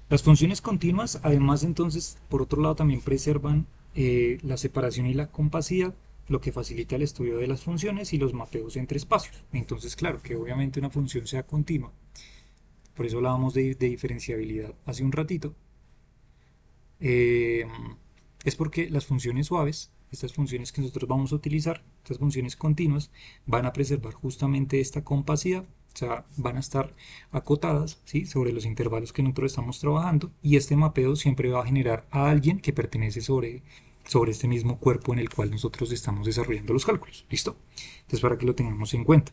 Las funciones continuas, además, entonces, por otro lado, también preservan la separación y la compacidad, lo que facilita el estudio de las funciones y los mapeos entre espacios. Entonces, claro, que obviamente una función sea continua. Por eso hablábamos de diferenciabilidad hace un ratito. eh, es porque las funciones suaves, estas funciones que nosotros vamos a utilizar, estas funciones continuas, van a preservar justamente esta compacidad, o sea, van a estar acotadas, ¿sí?, sobre los intervalos que nosotros estamos trabajando, y este mapeo siempre va a generar a alguien que pertenece sobre este mismo cuerpo en el cual nosotros estamos desarrollando los cálculos. ¿Listo? Entonces, para que lo tengamos en cuenta.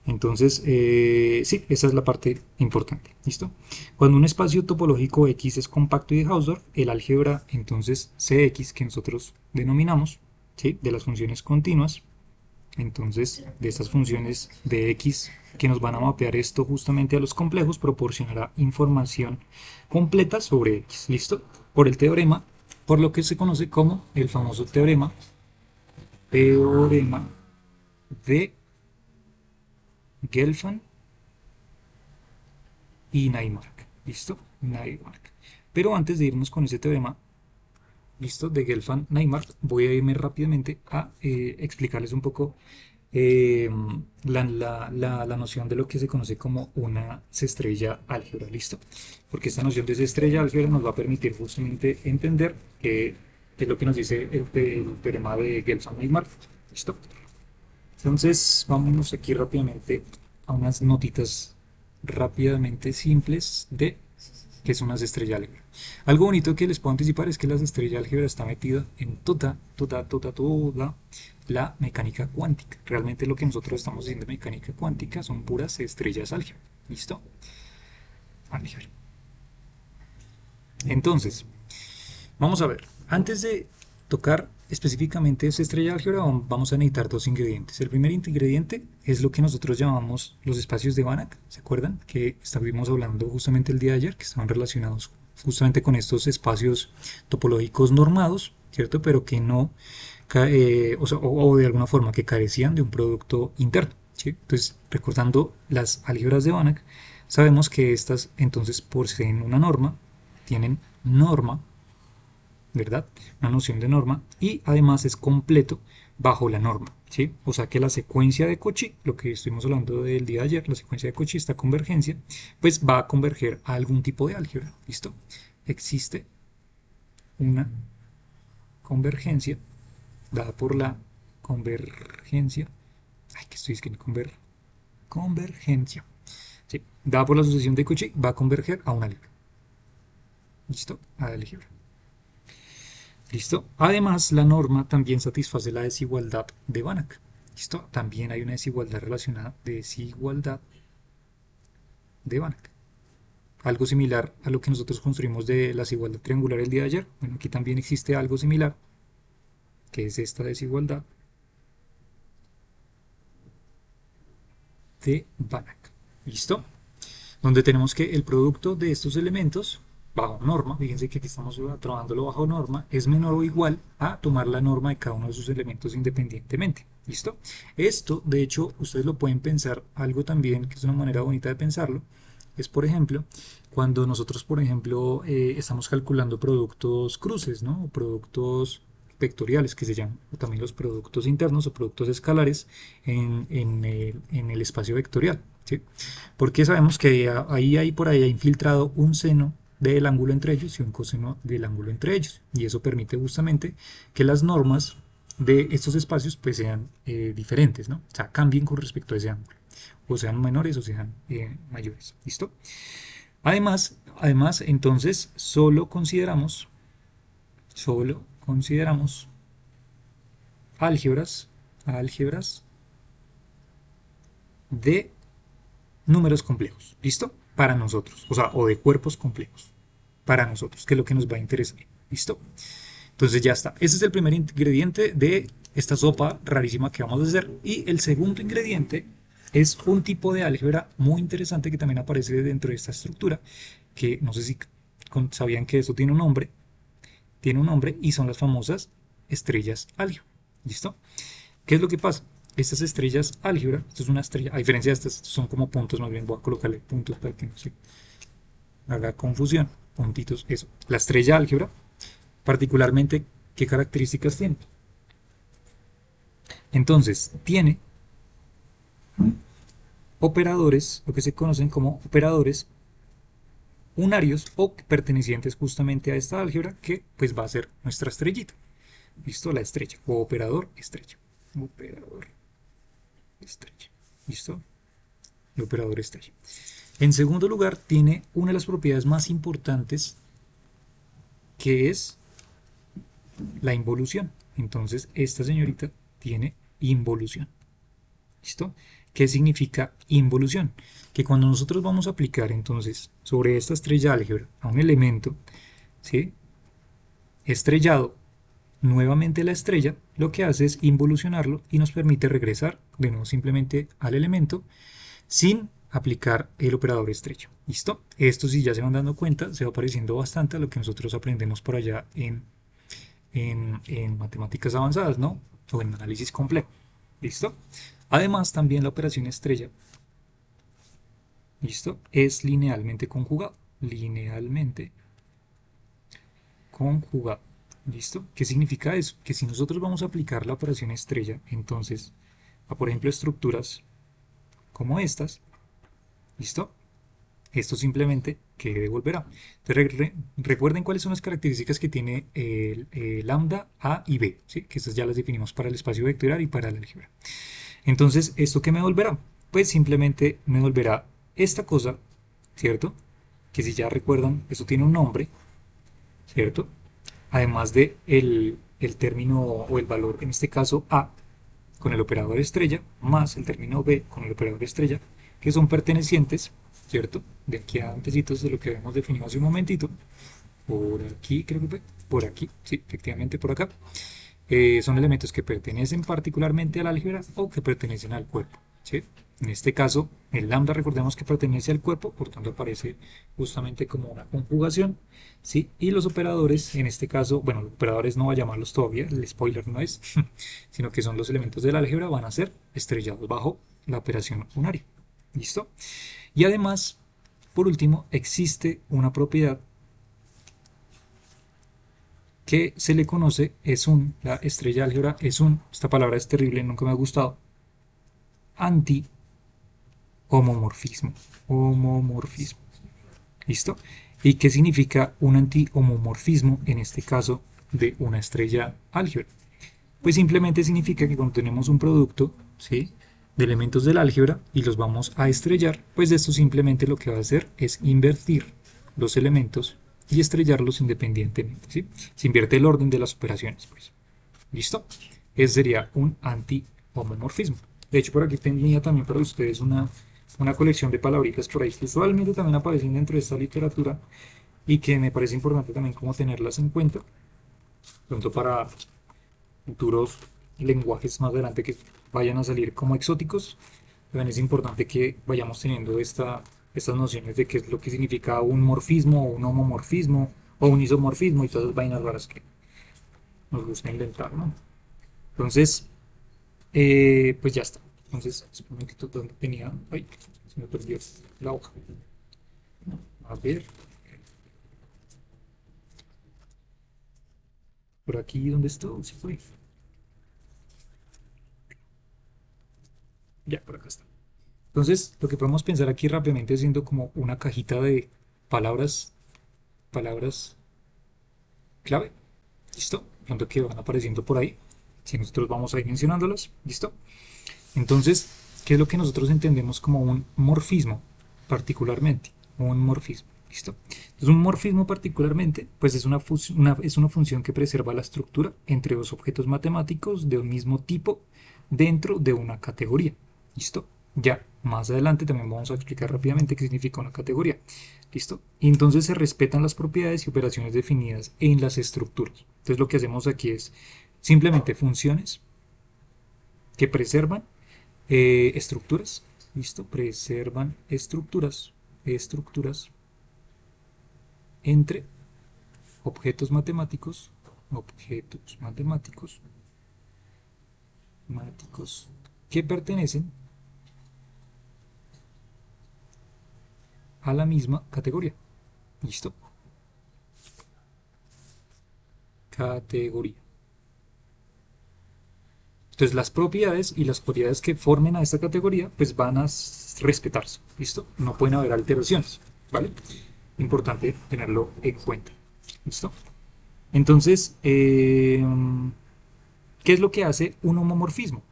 Entonces, sí, esa es la parte importante. ¿Listo? Cuando un espacio topológico X es compacto y de Hausdorff, el álgebra entonces Cx que nosotros denominamos, ¿sí?, de las funciones continuas, entonces de estas funciones de X que nos van a mapear esto justamente a los complejos, proporcionará información completa sobre X. ¿Listo? Por el teorema, por lo que se conoce como el famoso teorema de Gelfand y Naimark. ¿Listo? Naimark. Pero antes de irnos con ese teorema, ¿listo?, de Gelfand-Naimark, voy a irme rápidamente a explicarles un poco la noción de lo que se conoce como una estrella álgebra. ¿Listo? Porque esta noción de estrella álgebra nos va a permitir justamente entender qué es lo que nos dice el teorema de Gelfand-Naimark. ¿Listo? Entonces, vámonos aquí rápidamente a unas notitas rápidamente simples de qué son las estrellas álgebra. Algo bonito que les puedo anticipar es que las estrellas álgebra está metida en toda la mecánica cuántica. Realmente lo que nosotros estamos haciendo en mecánica cuántica son puras estrellas álgebra. ¿Listo? Álgebra. Entonces, vamos a ver. Antes de tocar específicamente esta estrella álgebra, vamos a necesitar dos ingredientes. El primer ingrediente es lo que nosotros llamamos los espacios de Banach. ¿Se acuerdan? Que estuvimos hablando justamente el día de ayer, que estaban relacionados justamente con estos espacios topológicos normados, ¿cierto? Pero que no, o de alguna forma que carecían de un producto interno, ¿sí? Entonces, recordando las álgebras de Banach, sabemos que estas entonces poseen una norma, tienen norma, ¿verdad? Una noción de norma, y además es completo bajo la norma, ¿sí? O sea que la secuencia de Cauchy, lo que estuvimos hablando del día de ayer, la secuencia de Cauchy, esta convergencia, pues va a converger a algún tipo de álgebra. ¿Listo? Existe una convergencia dada por la convergencia, ay, que estoy escribiendo convergencia, ¿sí?, dada por la sucesión de Cauchy, va a converger a un álgebra. ¿Listo? A la álgebra. ¿Listo? Además, la norma también satisface la desigualdad de Banach. ¿Listo? También hay una desigualdad relacionada, desigualdad de Banach. Algo similar a lo que nosotros construimos de la desigualdad triangular el día de ayer. Bueno, aquí también existe algo similar, que es esta desigualdad de Banach. ¿Listo? Donde tenemos que el producto de estos elementos bajo norma, fíjense que aquí estamos trabajándolo bajo norma, es menor o igual a tomar la norma de cada uno de sus elementos independientemente. ¿Listo? Esto, de hecho, ustedes lo pueden pensar, algo también que es una manera bonita de pensarlo, es por ejemplo, cuando nosotros, por ejemplo, estamos calculando productos cruces, ¿no? O productos vectoriales que se llaman, o también los productos internos o productos escalares en el espacio vectorial, ¿sí? Porque sabemos que ahí hay por ahí infiltrado un seno del ángulo entre ellos y un coseno del ángulo entre ellos, y eso permite justamente que las normas de estos espacios pues sean diferentes, ¿no? O sea, cambien con respecto a ese ángulo, o sean menores o sean mayores, ¿listo? Además, entonces, solo consideramos álgebras de números complejos, ¿listo? Para nosotros, o sea, o de cuerpos complejos, para nosotros, que es lo que nos va a interesar, ¿listo? Entonces ya está. Ese es el primer ingrediente de esta sopa rarísima que vamos a hacer. Y el segundo ingrediente es un tipo de álgebra muy interesante que también aparece dentro de esta estructura, que no sé si sabían que eso tiene un nombre y son las famosas estrellas álgebra. ¿Listo? ¿Qué es lo que pasa? Estas estrellas álgebra, esto es una estrella, a diferencia de estas, son como puntos, más bien voy a colocarle puntos para que no se haga confusión, puntitos, eso. La estrella álgebra, particularmente, ¿qué características tiene? Entonces, tiene operadores, lo que se conocen como operadores unarios o pertenecientes justamente a esta álgebra, que pues va a ser nuestra estrellita. ¿Listo? La estrella o operador estrella. Operador estrella. ¿Listo? El operador estrella. En segundo lugar, tiene una de las propiedades más importantes, que es la involución. Entonces, esta señorita tiene involución. ¿Listo? ¿Qué significa involución? Que cuando nosotros vamos a aplicar entonces sobre esta estrella álgebra a un elemento, ¿sí? Estrellado, nuevamente la estrella lo que hace es involucionarlo y nos permite regresar de nuevo simplemente al elemento sin aplicar el operador estrella. ¿Listo? Esto, si ya se van dando cuenta, se va pareciendo bastante a lo que nosotros aprendemos por allá en matemáticas avanzadas, ¿no? O en análisis complejo. ¿Listo? Además, también la operación estrella, ¿listo? Es linealmente conjugado. Linealmente conjugado. ¿Listo? ¿Qué significa eso? Que si nosotros vamos a aplicar la operación estrella, entonces, a por ejemplo, estructuras como estas, ¿listo? Esto simplemente que devolverá. Entonces, recuerden cuáles son las características que tiene el lambda, A y B, ¿sí? Que estas ya las definimos para el espacio vectorial y para el álgebra. Entonces, ¿esto qué me devolverá? Pues simplemente me devolverá esta cosa, ¿cierto? Que si ya recuerdan, eso tiene un nombre, ¿cierto? Además de el término o el valor, en este caso A, con el operador estrella, más el término B con el operador estrella, que son pertenecientes, ¿cierto? De aquí a antecitos de lo que habíamos definido hace un momentito. Por aquí, creo que fue. Por aquí, sí, efectivamente por acá. Son elementos que pertenecen particularmente al álgebra o que pertenecen al cuerpo, ¿sí? En este caso, el lambda, recordemos que pertenece al cuerpo, por tanto aparece justamente como una conjugación, ¿sí? Y los operadores, en este caso, bueno, los operadores no voy a llamarlos todavía, el spoiler no es, sino que son los elementos del álgebra, van a ser estrellados bajo la operación unaria. ¿Listo? Y además, por último, existe una propiedad que se le conoce, la estrella álgebra esta palabra es terrible, nunca me ha gustado, anti-homomorfismo. Homomorfismo. ¿Listo? ¿Y qué significa un anti-homomorfismo en este caso de una estrella álgebra? Pues simplemente significa que cuando tenemos un producto, ¿sí?, de elementos del álgebra y los vamos a estrellar, pues esto simplemente lo que va a hacer es invertir los elementos y estrellarlos independientemente, ¿sí? Se invierte el orden de las operaciones, pues. ¿Listo? Ese sería un anti-homomorfismo. De hecho, por aquí tenía también para ustedes una colección de palabritas por ahí que usualmente también aparecen dentro de esta literatura y que me parece importante también como tenerlas en cuenta, tanto para futuros lenguajes más adelante que vayan a salir como exóticos. También es importante que vayamos teniendo estas nociones de qué es lo que significa un morfismo, o un homomorfismo, o un isomorfismo y todas las vainas raras que nos gusta inventar, ¿no? Entonces, pues ya está. Entonces, un momentito donde tenía. Ay, se me perdió la hoja. A ver, por aquí, ¿dónde estoy? Sí fue. Ya, por acá está. Entonces, lo que podemos pensar aquí rápidamente es siendo como una cajita de palabras, palabras clave. ¿Listo? Pronto que van apareciendo por ahí. Si nosotros vamos a ir mencionándolas. ¿Listo? Entonces, ¿qué es lo que nosotros entendemos como un morfismo particularmente? Un morfismo. ¿Listo? Entonces, un morfismo particularmente, pues es es una función que preserva la estructura entre dos objetos matemáticos de un mismo tipo dentro de una categoría. ¿Listo? Ya, más adelante también vamos a explicar rápidamente qué significa una categoría. ¿Listo? Y entonces se respetan las propiedades y operaciones definidas en las estructuras. Entonces lo que hacemos aquí es simplemente funciones que preservan estructuras. ¿Listo? Preservan estructuras entre objetos matemáticos que pertenecen a la misma categoría. ¿Listo? Categoría. Entonces las propiedades y las propiedades que formen a esta categoría pues van a respetarse. ¿Listo? No pueden haber alteraciones. ¿Vale? Importante tenerlo en cuenta. ¿Listo? Entonces, ¿qué es lo que hace un homomorfismo?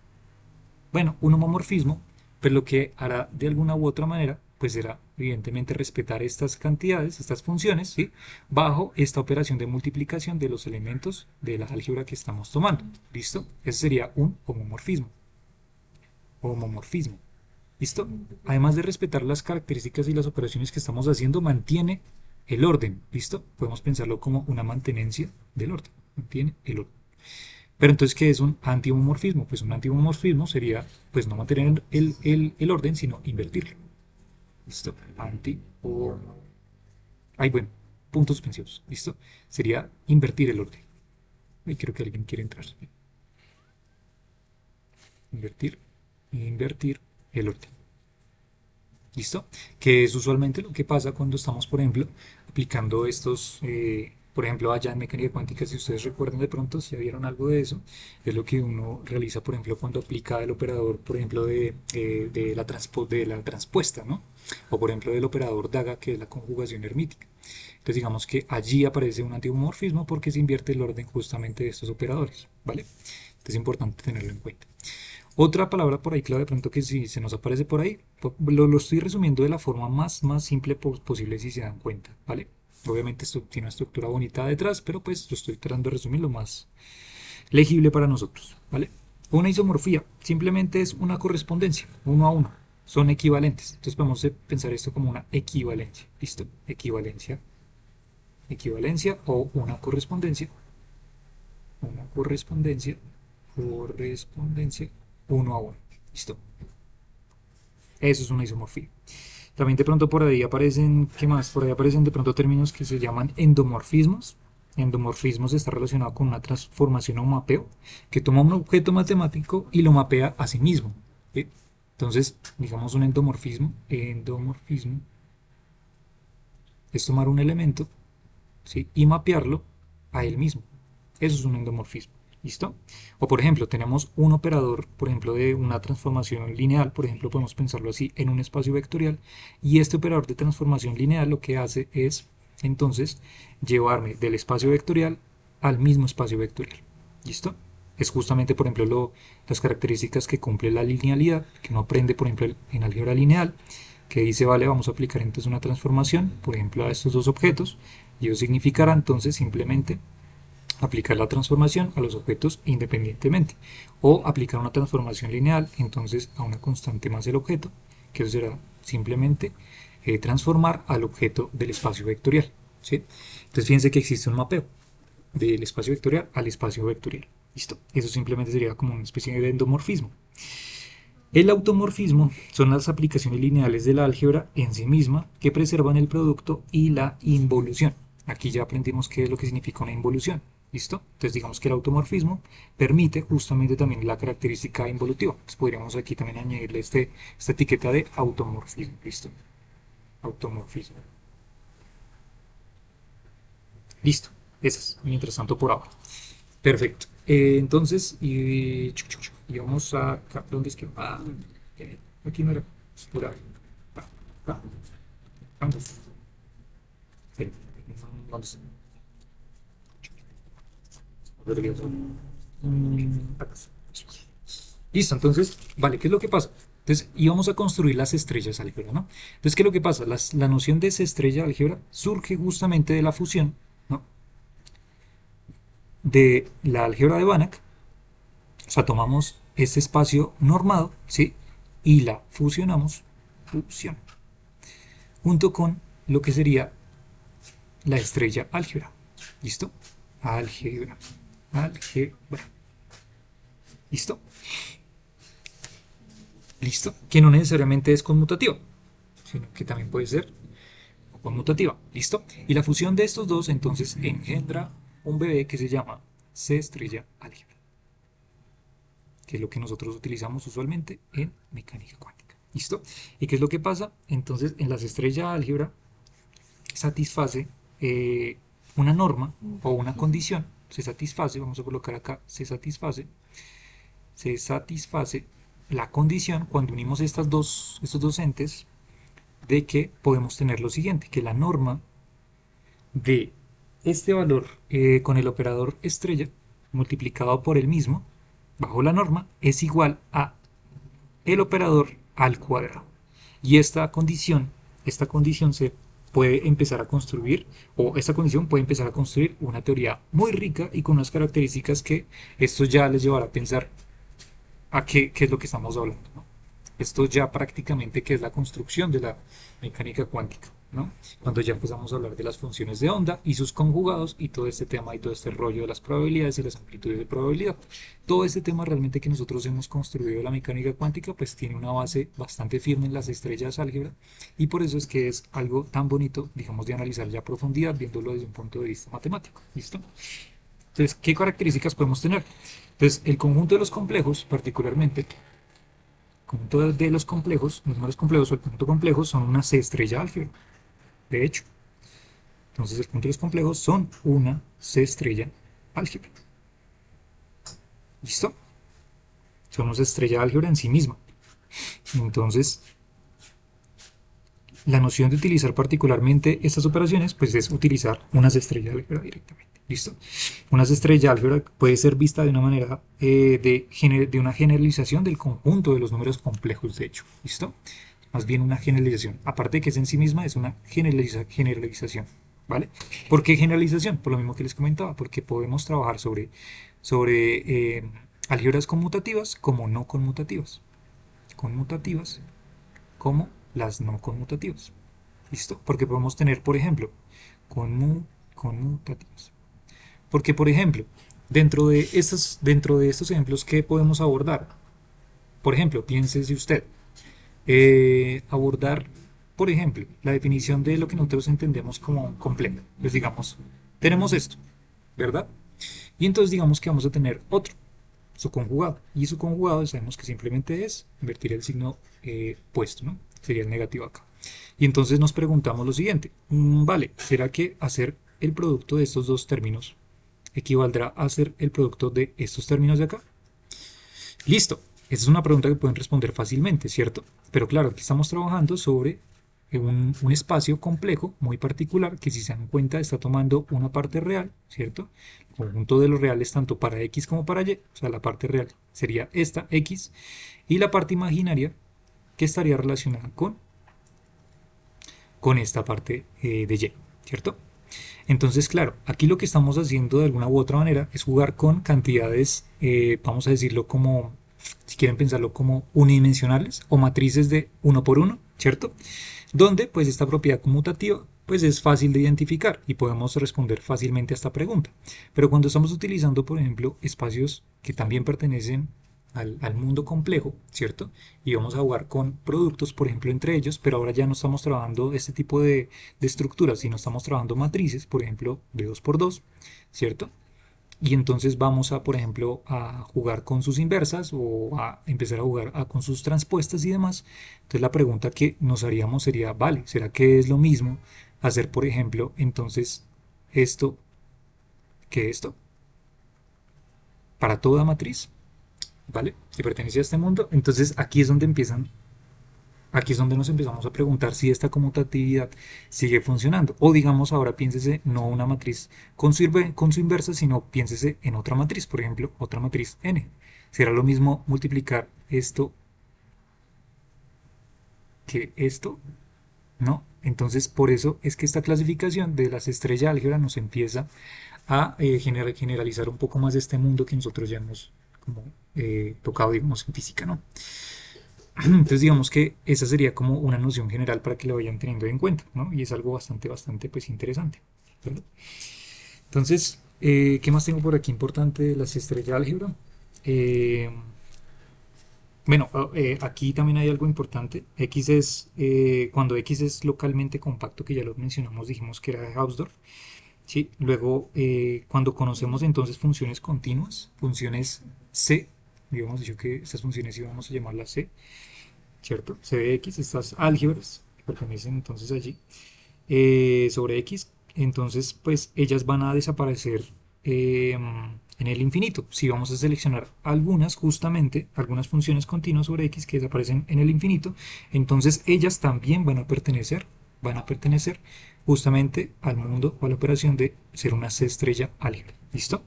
Bueno, un homomorfismo, pues lo que hará de alguna u otra manera, pues será evidentemente respetar estas cantidades, estas funciones, ¿sí? Bajo esta operación de multiplicación de los elementos de la álgebra que estamos tomando. ¿Listo? Ese sería un homomorfismo. Homomorfismo. ¿Listo? Además de respetar las características y las operaciones que estamos haciendo, mantiene el orden. ¿Listo? Podemos pensarlo como una mantenencia del orden. Mantiene el orden. Pero entonces, ¿qué es un antihomomorfismo? Pues un antihomomorfismo sería, pues no mantener el orden, sino invertirlo. ¿Listo? Anti o... Ay, bueno, puntos suspensivos. ¿Listo? Sería invertir el orden. Y creo que alguien quiere entrar. Invertir el orden. ¿Listo? Que es usualmente lo que pasa cuando estamos, por ejemplo, aplicando estos, por ejemplo, allá en mecánica cuántica, si ustedes recuerdan de pronto, si vieron algo de eso, es lo que uno realiza, por ejemplo, cuando aplica el operador, por ejemplo, de la transpuesta, ¿no? O, por ejemplo, del operador DAGA, que es la conjugación hermítica. Entonces, digamos que allí aparece un antihomomorfismo porque se invierte el orden justamente de estos operadores, ¿vale? Entonces, es importante tenerlo en cuenta. Otra palabra por ahí clave de pronto que si se nos aparece por ahí, lo estoy resumiendo de la forma más simple posible si se dan cuenta, ¿vale? Obviamente esto tiene una estructura bonita detrás, pero pues lo estoy tratando de resumir lo más legible para nosotros, ¿vale? Una isomorfía simplemente es una correspondencia, uno a uno, son equivalentes. Entonces podemos pensar esto como una equivalencia, ¿listo? Equivalencia o correspondencia uno a uno. ¿Listo? Eso es una isomorfía. También de pronto por ahí aparecen, ¿qué más? Por ahí aparecen de pronto términos que se llaman endomorfismos. Endomorfismos está relacionado con una transformación o mapeo que toma un objeto matemático y lo mapea a sí mismo. ¿Sí? Entonces, digamos un endomorfismo es tomar un elemento, ¿sí? Y mapearlo a él mismo. Eso es un endomorfismo. ¿Listo? O por ejemplo, tenemos un operador, por ejemplo, de una transformación lineal, por ejemplo, podemos pensarlo así, en un espacio vectorial, y este operador de transformación lineal lo que hace es, entonces, llevarme del espacio vectorial al mismo espacio vectorial. ¿Listo? Es justamente, por ejemplo, las características que cumple la linealidad, que uno aprende, por ejemplo, en álgebra lineal, que dice, vale, vamos a aplicar entonces una transformación, por ejemplo, a estos dos objetos, y eso significará entonces simplemente aplicar la transformación a los objetos independientemente o aplicar una transformación lineal entonces a una constante más el objeto, que eso será simplemente transformar al objeto del espacio vectorial, ¿sí? Entonces fíjense que existe un mapeo del espacio vectorial al espacio vectorial. Listo, eso simplemente sería como una especie de endomorfismo. El automorfismo son las aplicaciones lineales de la álgebra en sí misma que preservan el producto y la involución. Aquí ya aprendimos qué es lo que significa una involución. ¿Listo? Entonces digamos que el automorfismo permite justamente también la característica involutiva. Entonces podríamos aquí también añadirle esta etiqueta de automorfismo. ¿Listo? Automorfismo. Listo, esas, mientras tanto por ahora. Perfecto. Entonces, y vamos a acá. ¿Dónde es que? Aquí no era. Por ahí. Acá. Vamos. Sí. ¿Dónde está? Acá. Listo, entonces, vale, ¿qué es lo que pasa? Entonces, íbamos a construir las estrellas álgebra, ¿no? Entonces, ¿qué es lo que pasa? La noción de esa estrella álgebra surge justamente de la fusión, ¿no? De la álgebra de Banach. O sea, tomamos este espacio normado, ¿sí? Y la fusión, junto con lo que sería la estrella álgebra. ¿Listo? Álgebra. Álgebra. ¿Listo? ¿Listo? Que no necesariamente es conmutativa, sino que también puede ser conmutativa. ¿Listo? Y la fusión de estos dos entonces engendra un bebé que se llama C estrella álgebra, que es lo que nosotros utilizamos usualmente en mecánica cuántica. ¿Listo? ¿Y qué es lo que pasa? Entonces, en las estrellas álgebra satisface una norma o una condición, se satisface, vamos a colocar acá, se satisface la condición cuando unimos estos dos entes de que podemos tener lo siguiente, que la norma de este valor con el operador estrella multiplicado por el mismo bajo la norma es igual a el operador al cuadrado. Y esta condición se puede empezar a construir, o esta condición puede empezar a construir una teoría muy rica y con unas características que esto ya les llevará a pensar a qué es lo que estamos hablando, ¿no? Esto ya prácticamente que es la construcción de la mecánica cuántica, ¿no? Cuando ya empezamos a hablar de las funciones de onda y sus conjugados y todo este tema y todo este rollo de las probabilidades y las amplitudes de probabilidad. Todo este tema realmente que nosotros hemos construido de la mecánica cuántica pues tiene una base bastante firme en las estrellas álgebra y por eso es que es algo tan bonito, digamos, de analizar ya a profundidad viéndolo desde un punto de vista matemático. ¿Listo? Entonces, ¿qué características podemos tener? Entonces, el conjunto de los complejos, particularmente, conjunto de los complejos, los números complejos o el conjunto complejo son una C estrella álgebra, de hecho. Entonces el conjunto de los complejos son una C estrella álgebra. ¿Listo? Son una estrella álgebra en sí misma. Entonces, la noción de utilizar particularmente estas operaciones, pues es utilizar unas estrellas álgebra directamente. ¿Listo? Unas estrellas álgebra puede ser vista de una manera de una generalización del conjunto de los números complejos, de hecho. ¿Listo? Más bien una generalización. Aparte de que es en sí misma, es una generalización. ¿Vale? ¿Por qué generalización? Por lo mismo que les comentaba, porque podemos trabajar sobre álgebras conmutativas como no conmutativas. Conmutativas como las no conmutativas. ¿Listo? Porque podemos tener, por ejemplo, conmutativas. Porque, por ejemplo, dentro de estos ejemplos, ¿qué podemos abordar? Por ejemplo, piénsese usted, abordar, por ejemplo, la definición de lo que nosotros entendemos como complejo. Pues digamos, tenemos esto, ¿verdad? Y entonces digamos que vamos a tener otro, su conjugado. Y su conjugado sabemos que simplemente es invertir el signo puesto, ¿no? Sería el negativo acá. Y entonces nos preguntamos lo siguiente, vale, ¿será que hacer el producto de estos dos términos equivaldrá a hacer el producto de estos términos de acá? Listo, esa es una pregunta que pueden responder fácilmente, ¿cierto? Pero claro, aquí estamos trabajando sobre un espacio complejo, muy particular, que si se dan cuenta está tomando una parte real, ¿cierto? El conjunto de los reales tanto para X como para Y, o sea, la parte real sería esta X, y la parte imaginaria que estaría relacionada con esta parte de Y, ¿cierto? Entonces, claro, aquí lo que estamos haciendo de alguna u otra manera es jugar con cantidades, vamos a decirlo como, si quieren pensarlo como unidimensionales o matrices de uno por uno, ¿cierto? Donde pues esta propiedad conmutativa pues es fácil de identificar y podemos responder fácilmente a esta pregunta. Pero cuando estamos utilizando, por ejemplo, espacios que también pertenecen al mundo complejo, ¿cierto? Y vamos a jugar con productos, por ejemplo, entre ellos, pero ahora ya no estamos trabajando este tipo de estructuras, sino estamos trabajando matrices, por ejemplo, de 2 por 2, ¿cierto? Y entonces vamos a, por ejemplo, a jugar con sus inversas o a empezar a jugar con sus transpuestas y demás. Entonces la pregunta que nos haríamos sería, vale, ¿será que es lo mismo hacer, por ejemplo, entonces esto que esto, para toda matriz, ¿vale? Que pertenece a este mundo. Entonces aquí es donde nos empezamos a preguntar si esta conmutatividad sigue funcionando. O digamos, ahora piénsese no una matriz con su inversa, sino piénsese en otra matriz, por ejemplo, otra matriz n. ¿Será lo mismo multiplicar esto que esto? ¿No? Entonces, por eso es que esta clasificación de las estrellas álgebra nos empieza a generalizar un poco más de este mundo que nosotros ya hemos como, tocado, digamos, en física, ¿no? Entonces digamos que esa sería como una noción general para que lo vayan teniendo en cuenta, ¿no? Y es algo bastante pues interesante, ¿verdad? Entonces, ¿qué más tengo por aquí importante de las estrellas de álgebra? Eh, bueno, aquí también hay algo importante. X es, cuando X es localmente compacto, que ya lo mencionamos, dijimos que era de Hausdorff. ¿Sí? Luego, cuando conocemos entonces funciones continuas, funciones C, habíamos dicho que estas funciones íbamos a llamarlas C, ¿cierto? C de X, estas álgebras que pertenecen entonces allí, sobre X, entonces pues ellas van a desaparecer en el infinito. Si vamos a seleccionar algunas, justamente, algunas funciones continuas sobre X que desaparecen en el infinito, entonces ellas también van a pertenecer justamente al mundo o a la operación de ser una C estrella álgebra. ¿Listo?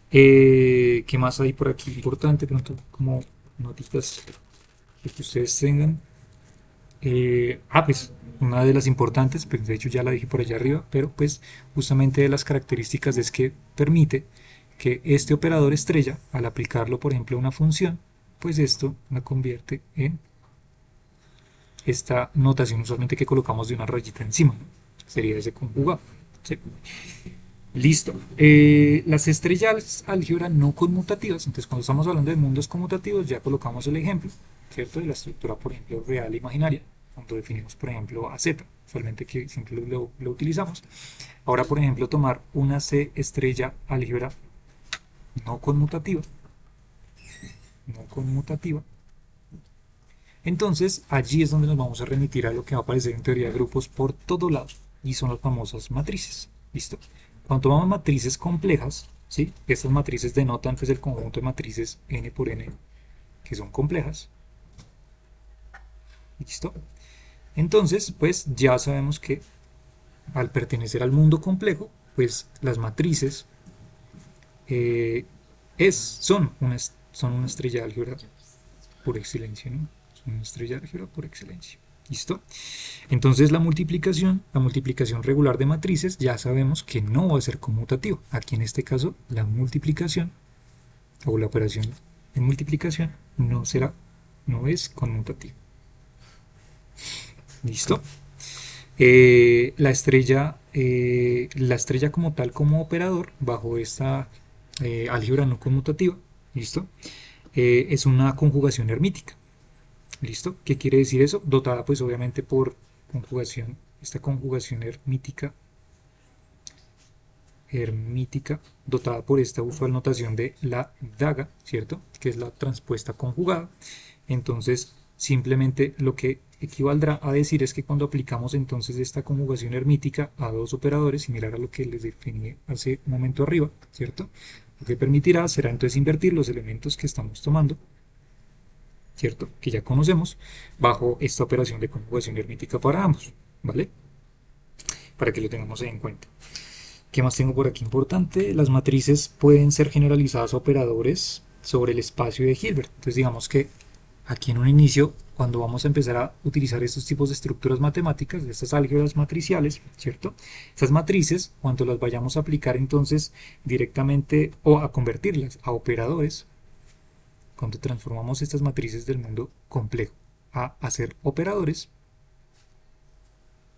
¿Qué más hay por aquí importante? Pronto, como notitas que ustedes tengan. Pues una de las importantes, pues de hecho ya la dije por allá arriba, pero pues justamente de las características es que permite que este operador estrella, al aplicarlo por ejemplo a una función, pues esto la convierte en esta notación usualmente que colocamos de una rayita encima, ¿no? Sería ese conjugado. ¿Sí? Listo. Las estrellas álgebra no conmutativas, entonces cuando estamos hablando de mundos conmutativos ya colocamos el ejemplo, ¿cierto? De la estructura, por ejemplo, real e imaginaria, cuando definimos, por ejemplo, a z, usualmente que siempre lo utilizamos. Ahora, por ejemplo, tomar una C estrella álgebra no conmutativa, no conmutativa, entonces allí es donde nos vamos a remitir a lo que va a aparecer en teoría de grupos por todos lados, y son las famosas matrices. ¿Listo? Cuando tomamos matrices complejas, ¿sí? Estas matrices denotan pues, el conjunto de matrices n por n que son complejas. ¿Listo? Entonces, pues ya sabemos que al pertenecer al mundo complejo, pues las matrices son una estrella álgebra por excelencia, ¿no? Son una estrella álgebra por excelencia. ¿Listo? Entonces la multiplicación regular de matrices ya sabemos que no va a ser conmutativa. Aquí en este caso la multiplicación o la operación de multiplicación no es conmutativa. ¿Listo? La estrella como tal, como operador, bajo esta álgebra no conmutativa, ¿listo? Es una conjugación hermítica. ¿Listo? ¿Qué quiere decir eso? Dotada pues obviamente por conjugación, esta conjugación hermítica, dotada por esta usual notación de la daga, ¿cierto? Que es la transpuesta conjugada. Entonces, simplemente lo que equivaldrá a decir es que cuando aplicamos entonces esta conjugación hermítica a dos operadores, similar a lo que les definí hace un momento arriba, ¿cierto? Lo que permitirá será entonces invertir los elementos que estamos tomando, ¿cierto? Que ya conocemos, bajo esta operación de conjugación hermítica para ambos, ¿vale? Para que lo tengamos en cuenta. ¿Qué más tengo por aquí importante? Las matrices pueden ser generalizadas a operadores sobre el espacio de Hilbert. Entonces digamos que aquí en un inicio, cuando vamos a empezar a utilizar estos tipos de estructuras matemáticas, de estas álgebras matriciales, ¿cierto? Estas matrices, cuando las vayamos a aplicar entonces directamente o a convertirlas a operadores, cuando transformamos estas matrices del mundo complejo a hacer operadores,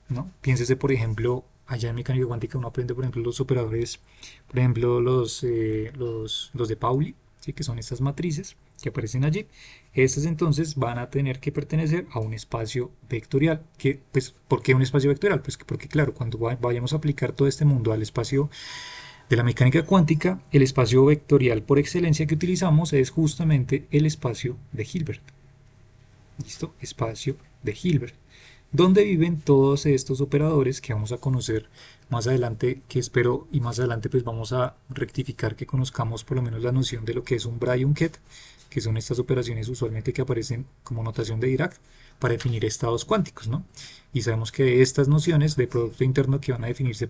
¿no? Piénsese, por ejemplo, allá en mecánica cuántica uno aprende, por ejemplo, los operadores, por ejemplo, los de Pauli, ¿sí? Que son estas matrices que aparecen allí. Estas entonces van a tener que pertenecer a un espacio vectorial. Pues, ¿por qué un espacio vectorial? Pues porque, claro, cuando vayamos a aplicar todo este mundo al espacio de la mecánica cuántica, el espacio vectorial por excelencia que utilizamos es justamente el espacio de Hilbert. ¿Listo? Espacio de Hilbert. donde viven todos estos operadores que vamos a conocer más adelante, que espero, y más adelante pues vamos a rectificar que conozcamos por lo menos la noción de lo que es un bra y un ket, que son estas operaciones usualmente que aparecen como notación de Dirac para definir estados cuánticos, ¿no? Y sabemos que estas nociones de producto interno que van a definirse,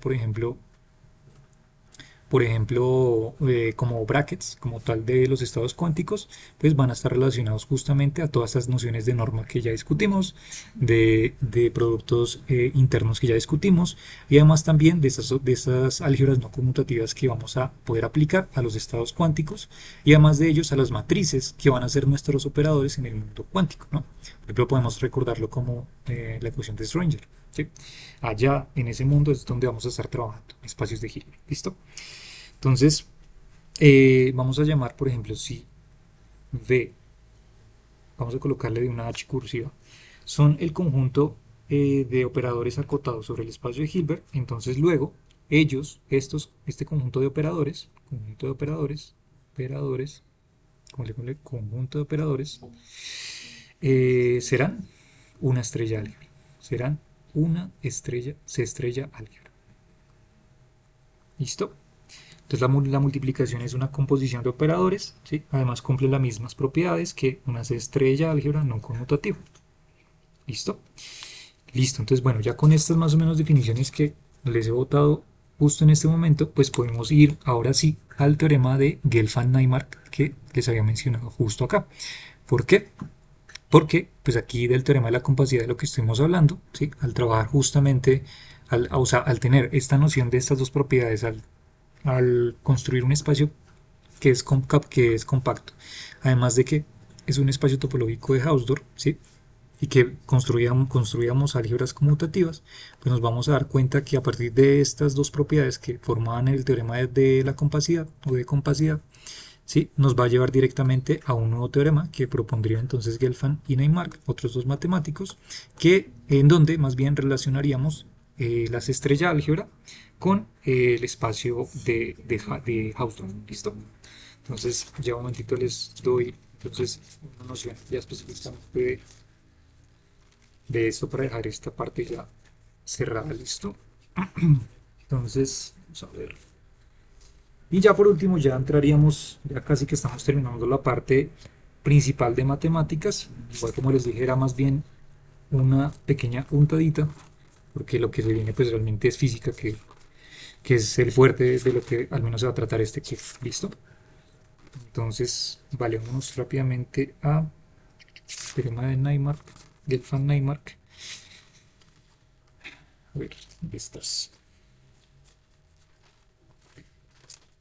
como brackets, como tal de los estados cuánticos, pues van a estar relacionados justamente a todas estas nociones de norma que ya discutimos, de productos internos que ya discutimos, y además también de esas álgebras no conmutativas que vamos a poder aplicar a los estados cuánticos, y además de ellos a las matrices que van a ser nuestros operadores en el mundo cuántico, ¿no? Por ejemplo, podemos recordarlo como la ecuación de Schrödinger, ¿sí? Allá en ese mundo es donde vamos a estar trabajando, espacios de Hilbert, ¿listo? Entonces, vamos a llamar, por ejemplo, si V, vamos a colocarle de una H cursiva, son el conjunto de operadores acotados sobre el espacio de Hilbert. Entonces, luego, este conjunto de operadores, como le pongo, conjunto de operadores, serán una estrella álgebra. Serán una estrella, estrella álgebra. ¿Listo? Entonces la multiplicación es una composición de operadores, ¿sí? Además cumple las mismas propiedades que una estrella álgebra no conmutativa. ¿Listo? Listo, entonces bueno, ya con estas más o menos definiciones que les he botado justo en este momento, pues podemos ir ahora sí al teorema de Gelfand-Naimark que les había mencionado justo acá. ¿Por qué? Porque pues aquí del teorema de la compacidad de lo que estuvimos hablando, ¿sí? Al trabajar justamente, al tener esta noción de estas dos propiedades, al construir un espacio que es compacto, además de que es un espacio topológico de Hausdorff, ¿sí? Y que construíamos álgebras conmutativas, pues nos vamos a dar cuenta que a partir de estas dos propiedades que formaban el teorema de la compacidad o de compacidad, ¿sí? Nos va a llevar directamente a un nuevo teorema que propondría entonces Gelfand y Naimark, otros dos matemáticos, en donde más bien relacionaríamos las estrellas álgebra con el espacio de Hausdorff. ¿Listo? Entonces, ya un momentito les doy entonces una noción ya específicamente de esto para dejar esta parte ya cerrada. ¿Listo? Entonces, vamos a ver. Y ya por último, ya entraríamos, ya casi que estamos terminando la parte principal de matemáticas. Igual como les dije, era más bien una pequeña puntadita, porque lo que se viene pues realmente es física, que es el fuerte de lo que al menos se va a tratar este curso. ¿Listo? Entonces, vale, vámonos rápidamente a teorema de Naimark, Gelfand-Naimark. A ver, ¿dónde estás?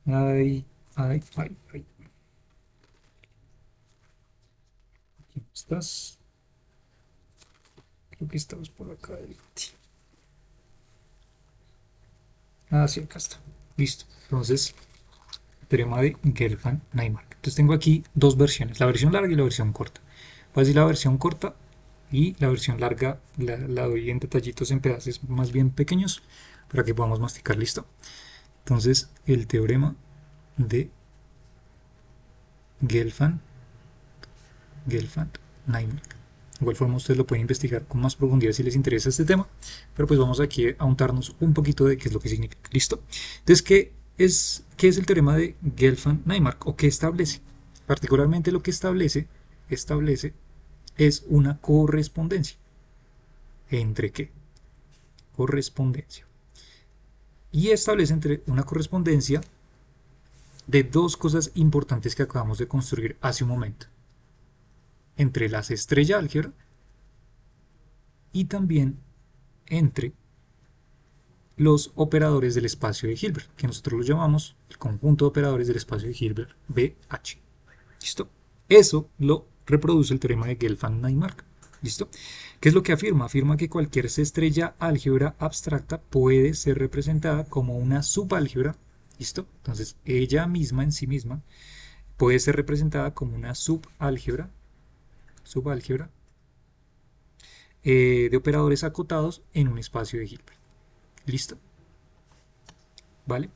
Ay, ay, ay, ay. Aquí no estás. Creo que estabas por acá. Ah, sí, acá está. Listo. Entonces, teorema de Gelfand-Naimark. Entonces tengo aquí dos versiones, la versión larga y la versión corta. Voy a decir la versión corta y la versión larga la doy en detallitos en pedazos más bien pequeños para que podamos masticar. Listo. Entonces, el teorema de Gelfand-Naimark. De igual forma ustedes lo pueden investigar con más profundidad si les interesa este tema, pero pues vamos aquí a untarnos un poquito de qué es lo que significa. ¿Listo? Entonces, qué es el teorema de Gelfand-Naimark o qué establece? Particularmente lo que establece es una correspondencia. ¿Entre qué? Correspondencia. Y establece una correspondencia de dos cosas importantes que acabamos de construir hace un momento. Entre las estrellas álgebra y también entre los operadores del espacio de Hilbert, que nosotros lo llamamos el conjunto de operadores del espacio de Hilbert, BH. ¿Listo? Eso lo reproduce el teorema de Gelfand-Naimark. ¿Listo? ¿Qué es lo que afirma? Afirma que cualquier estrella álgebra abstracta puede ser representada como una subálgebra. ¿Listo? Entonces, ella misma en sí misma puede ser representada como una subálgebra de operadores acotados en un espacio de Hilbert. ¿Listo? ¿Vale?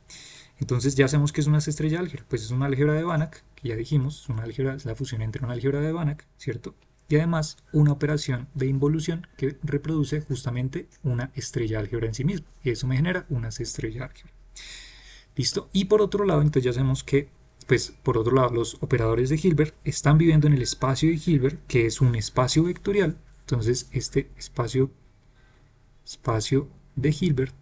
Entonces ya sabemos que es una estrella álgebra, pues es una álgebra de Banach, que ya dijimos, es la fusión entre una álgebra de Banach, ¿cierto? y además una operación de involución que reproduce justamente una estrella álgebra en sí misma. Y eso me genera una estrella álgebra. ¿Listo? Y por otro lado, entonces ya sabemos que, pues, por otro lado, los operadores de Hilbert están viviendo en el espacio de Hilbert, que es un espacio vectorial. Entonces, este espacio de Hilbert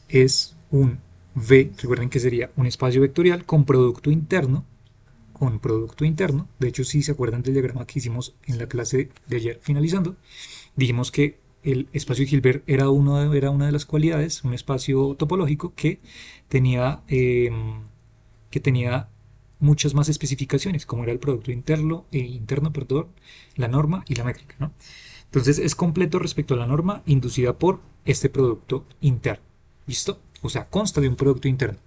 es un V, recuerden que sería un espacio vectorial con producto interno, de hecho si se acuerdan del diagrama que hicimos en la clase de ayer finalizando, dijimos que el espacio de Hilbert era una de las cualidades, un espacio topológico que tenía muchas más especificaciones, como era el producto interno, perdón, la norma y la métrica, ¿no? Entonces es completo respecto a la norma inducida por este producto interno. ¿Listo? O sea, consta de un producto interno.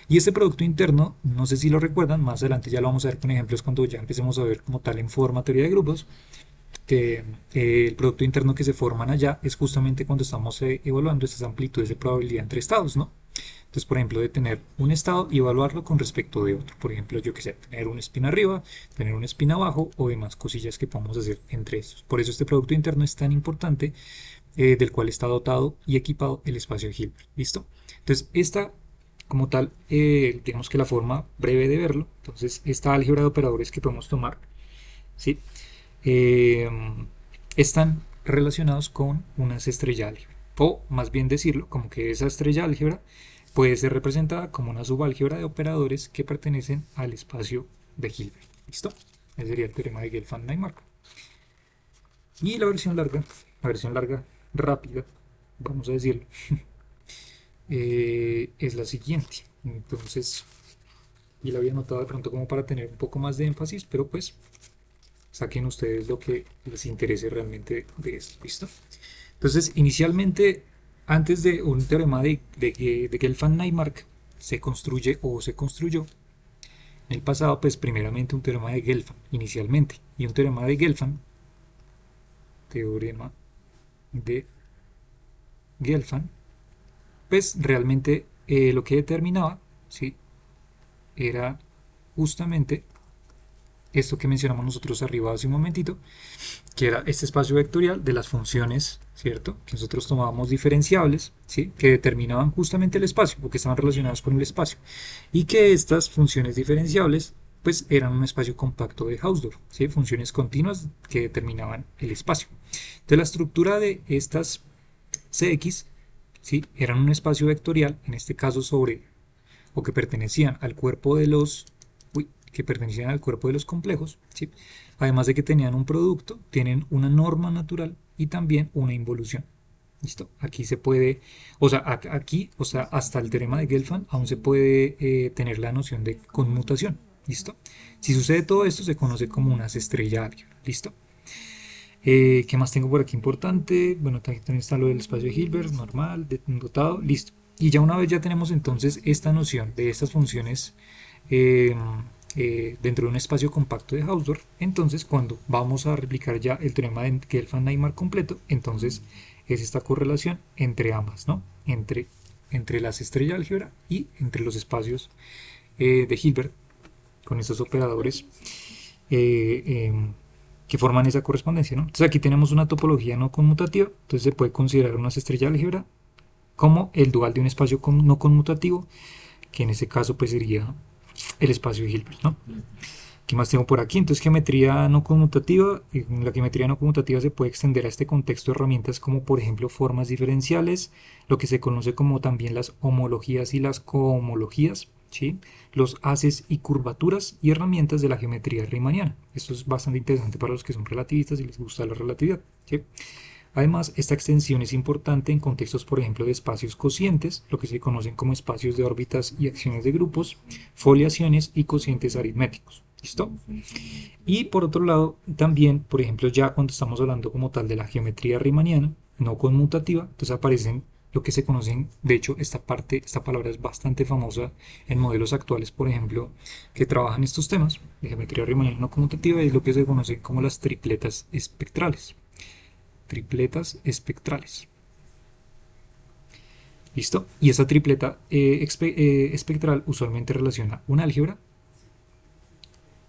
Y este producto interno, no sé si lo recuerdan, más adelante ya lo vamos a ver con ejemplos cuando ya empecemos a ver como tal en forma teoría de grupos, que el producto interno que se forman allá es justamente cuando estamos evaluando estas amplitudes de probabilidad entre estados, ¿no? Entonces, por ejemplo, de tener un estado y evaluarlo con respecto de otro. Por ejemplo, yo que sé, tener una espina arriba, tener una espina abajo o demás cosillas que podamos hacer entre estos. Por eso este producto interno es tan importante, del cual está dotado y equipado el espacio de Hilbert. ¿Listo? Entonces, esta como tal, digamos que la forma breve de verlo, entonces esta álgebra de operadores que podemos tomar, ¿sí? Eh, están relacionados con unas estrella álgebra, o más bien decirlo, como que esa estrella álgebra puede ser representada como una subálgebra de operadores que pertenecen al espacio de Hilbert. ¿Listo? Ese sería el teorema de Gelfand-Naimark. Y la versión larga, rápida, vamos a decirlo, es la siguiente. Entonces, y la había anotado de pronto como para tener un poco más de énfasis, pero pues saquen ustedes lo que les interese realmente de esto. ¿Listo? Entonces, inicialmente, antes de un teorema de Gelfand-Naimark, se construyó en el pasado, pues primeramente un teorema de Gelfand, inicialmente, y un teorema de Gelfand, teorema de Gelfand, pues realmente lo que determinaba, ¿sí? Era justamente esto que mencionamos nosotros arriba hace un momentito, que era este espacio vectorial de las funciones, ¿cierto? Que nosotros tomábamos diferenciables, ¿sí? Que determinaban justamente el espacio, o que estaban relacionadas con el espacio, y que estas funciones diferenciables pues eran un espacio compacto de Hausdorff, ¿sí? Funciones continuas que determinaban el espacio. Entonces la estructura de estas Cx, ¿sí? Eran un espacio vectorial, en este caso o que pertenecían al cuerpo de los complejos, ¿sí? Además de que tenían un producto, tienen una norma natural y también una involución. ¿Listo? Aquí se puede, o sea, hasta el teorema de Gelfand aún se puede tener la noción de conmutación. ¿Listo? Si sucede todo esto, se conoce como una estrella álgebra. ¿Listo? ¿Qué más tengo por aquí importante? Bueno, también está lo del espacio de Hilbert, normal, dotado, listo. Y ya una vez ya tenemos entonces esta noción de estas funciones eh, dentro de un espacio compacto de Hausdorff, entonces cuando vamos a replicar ya el teorema de Gelfand-Naimark completo, entonces es esta correlación entre ambas, ¿no? Entre las estrellas álgebra y entre los espacios de Hilbert con estos operadores eh, eh, que forman esa correspondencia, ¿no? Entonces aquí tenemos una topología no conmutativa, entonces se puede considerar una estrella álgebra como el dual de un espacio no conmutativo, que en este caso pues sería el espacio de Hilbert, ¿no? ¿Qué más tengo por aquí? Entonces geometría no conmutativa. La geometría no conmutativa se puede extender a este contexto de herramientas como por ejemplo formas diferenciales, lo que se conoce como también las homologías y las cohomologías, ¿sí? Los haces y curvaturas y herramientas de la geometría riemanniana. Esto es bastante interesante para los que son relativistas y les gusta la relatividad, ¿sí? Además, esta extensión es importante en contextos, por ejemplo, de espacios cocientes, lo que se conocen como espacios de órbitas y acciones de grupos, foliaciones y cocientes aritméticos. ¿Listo? Y por otro lado, también, por ejemplo, ya cuando estamos hablando como tal de la geometría riemanniana, no conmutativa, entonces aparecen lo que se conocen, de hecho, esta palabra es bastante famosa en modelos actuales, por ejemplo, que trabajan estos temas de geometría riemanniana no conmutativa, es lo que se conoce como las tripletas espectrales. Tripletas espectrales. ¿Listo? Y esa tripleta espectral usualmente relaciona un álgebra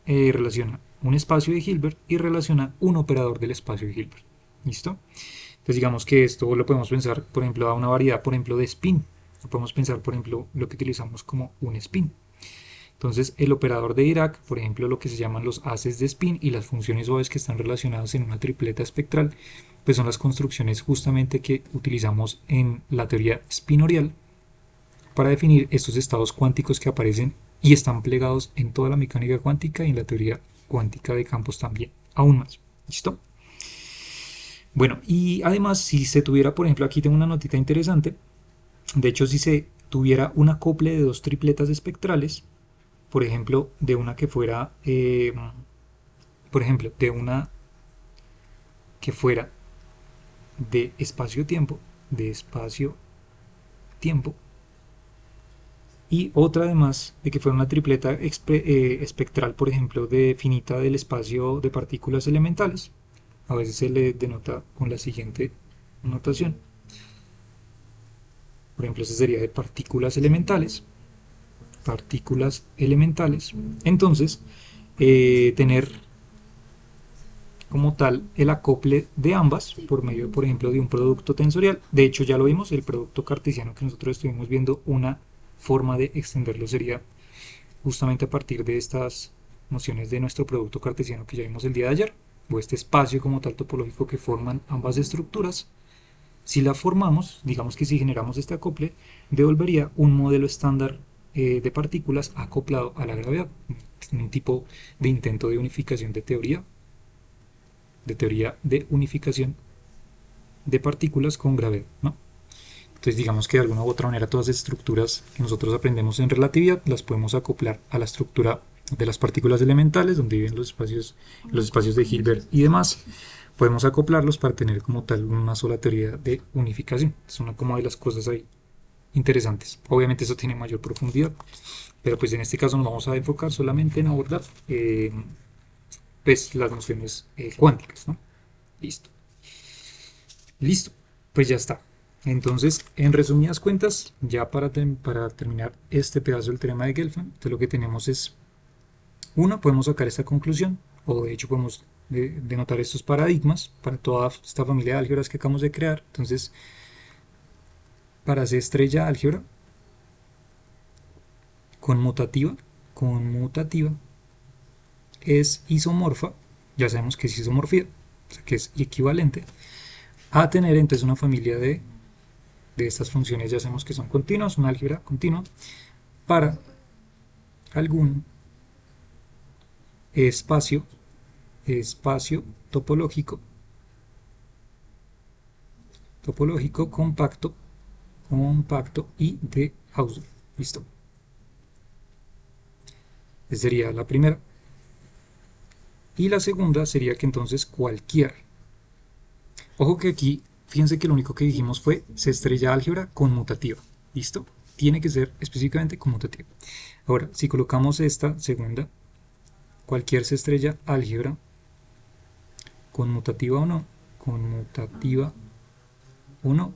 relaciona un espacio de Hilbert y relaciona un operador del espacio de Hilbert. ¿Listo? Entonces digamos que esto lo podemos pensar, por ejemplo, a una variedad, por ejemplo, de spin. Lo podemos pensar, por ejemplo, lo que utilizamos como un spin. Entonces el operador de Dirac, por ejemplo, lo que se llaman los haces de spin y las funciones OVs que están relacionadas en una tripleta espectral, pues son las construcciones justamente que utilizamos en la teoría spinorial para definir estos estados cuánticos que aparecen y están plegados en toda la mecánica cuántica y en la teoría cuántica de campos también, aún más. ¿Listo? Bueno, y además si se tuviera, por ejemplo, aquí tengo una notita interesante, de hecho si se tuviera un acople de dos tripletas espectrales, por ejemplo, de una que fuera, por ejemplo, de una que fuera de espacio-tiempo, y otra además de que fuera una tripleta espectral, por ejemplo, de finita del espacio de partículas elementales. A veces se le denota con la siguiente notación. Por ejemplo, ese sería de partículas elementales. Entonces, tener como tal el acople de ambas por medio, por ejemplo, de un producto tensorial. De hecho, ya lo vimos, el producto cartesiano que nosotros estuvimos viendo, una forma de extenderlo sería justamente a partir de estas nociones de nuestro producto cartesiano que ya vimos el día de ayer, o este espacio como tal topológico que forman ambas estructuras. Si la formamos, digamos que si generamos este acople, devolvería un modelo estándar de partículas acoplado a la gravedad, un tipo de intento de unificación de teoría de unificación de partículas con gravedad, ¿no? Entonces digamos que de alguna u otra manera todas las estructuras que nosotros aprendemos en relatividad las podemos acoplar a la estructura de las partículas elementales, donde viven los espacios de Hilbert y demás. Podemos acoplarlos para tener como tal una sola teoría de unificación. Es una como de las cosas ahí interesantes. Obviamente eso tiene mayor profundidad, pero pues en este caso nos vamos a enfocar solamente en abordar pues las nociones cuánticas, ¿no? Listo. Listo, pues ya está. Entonces, en resumidas cuentas, ya para terminar este pedazo del teorema de Gelfand, entonces lo que tenemos es, uno, podemos sacar esta conclusión, o de hecho podemos denotar estos paradigmas para toda esta familia de álgebras que acabamos de crear. Entonces, para C estrella álgebra conmutativa es isomorfa, ya sabemos que es isomorfía, o sea que es equivalente a tener entonces una familia de estas funciones, ya sabemos que son continuas, una álgebra continua, para algún espacio topológico compacto y de Hausdorff. Listo. Esa sería la primera. Y la segunda sería que entonces cualquier. Ojo que aquí, fíjense que lo único que dijimos fue C estrella álgebra conmutativa. ¿Listo? Tiene que ser específicamente conmutativa. Ahora, si colocamos esta segunda, cualquier C estrella álgebra, conmutativa o no,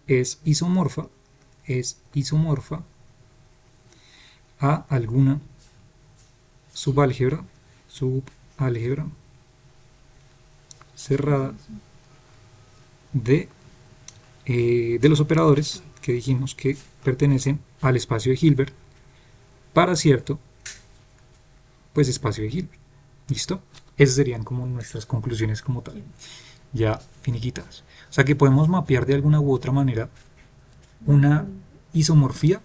es isomorfa a alguna subálgebra cerrada de los operadores que dijimos que pertenecen al espacio de Hilbert para cierto pues espacio de Hilbert. ¿Listo? Esas serían como nuestras conclusiones como tal, ya finiquitadas. O sea que podemos mapear de alguna u otra manera una isomorfía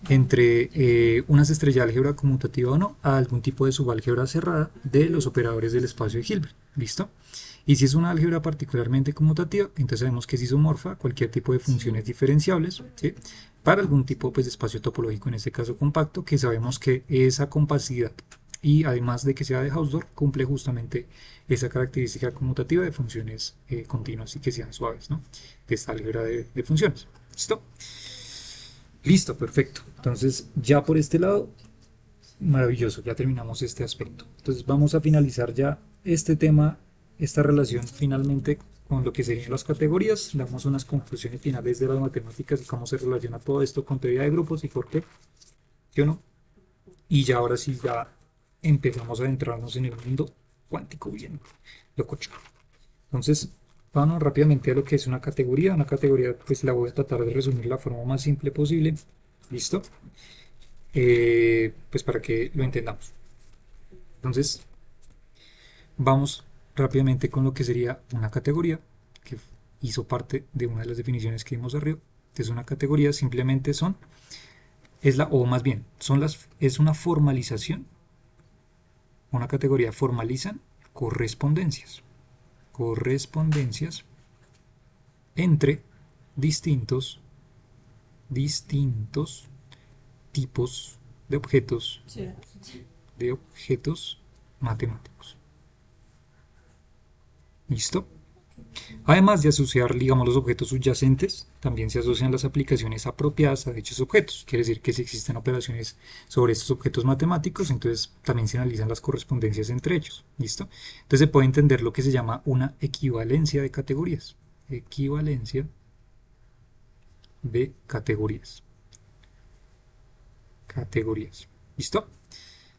entre unas estrella álgebra conmutativa o no a algún tipo de subálgebra cerrada de los operadores del espacio de Hilbert. ¿Listo? Y si es una álgebra particularmente conmutativa, entonces sabemos que es isomorfa a cualquier tipo de funciones diferenciables, ¿sí? Para algún tipo pues, de espacio topológico, en este caso compacto, que sabemos que esa compacidad y además de que sea de Hausdorff, cumple justamente esa característica conmutativa de funciones continuas y que sean suaves, ¿no? De esta álgebra de funciones. ¿Listo? Listo, perfecto. Entonces ya por este lado, maravilloso, ya terminamos este aspecto. Entonces vamos a finalizar ya este tema, esta relación finalmente con lo que serían las categorías. Damos unas conclusiones finales de las matemáticas y cómo se relaciona todo esto con teoría de grupos y por qué, ¿sí o no? Y ya ahora sí ya empezamos a adentrarnos en el mundo cuántico, bien lococho. Entonces, vamos rápidamente a lo que es una categoría. Una categoría, pues la voy a tratar de resumir de la forma más simple posible. ¿Listo? Pues para que lo entendamos. Entonces, vamos rápidamente con lo que sería una categoría, que hizo parte de una de las definiciones que vimos arriba. Entonces, una categoría simplemente o más bien, es una formalización. Una categoría formalizan correspondencias. Correspondencias entre distintos tipos Sí. de objetos matemáticos. ¿Listo? Además de asociar, digamos, los objetos subyacentes, también se asocian las aplicaciones apropiadas a dichos objetos. Quiere decir que si existen operaciones sobre estos objetos matemáticos, entonces también se analizan las correspondencias entre ellos. ¿Listo? Entonces se puede entender lo que se llama una equivalencia de categorías. Equivalencia de categorías. Categorías. ¿Listo?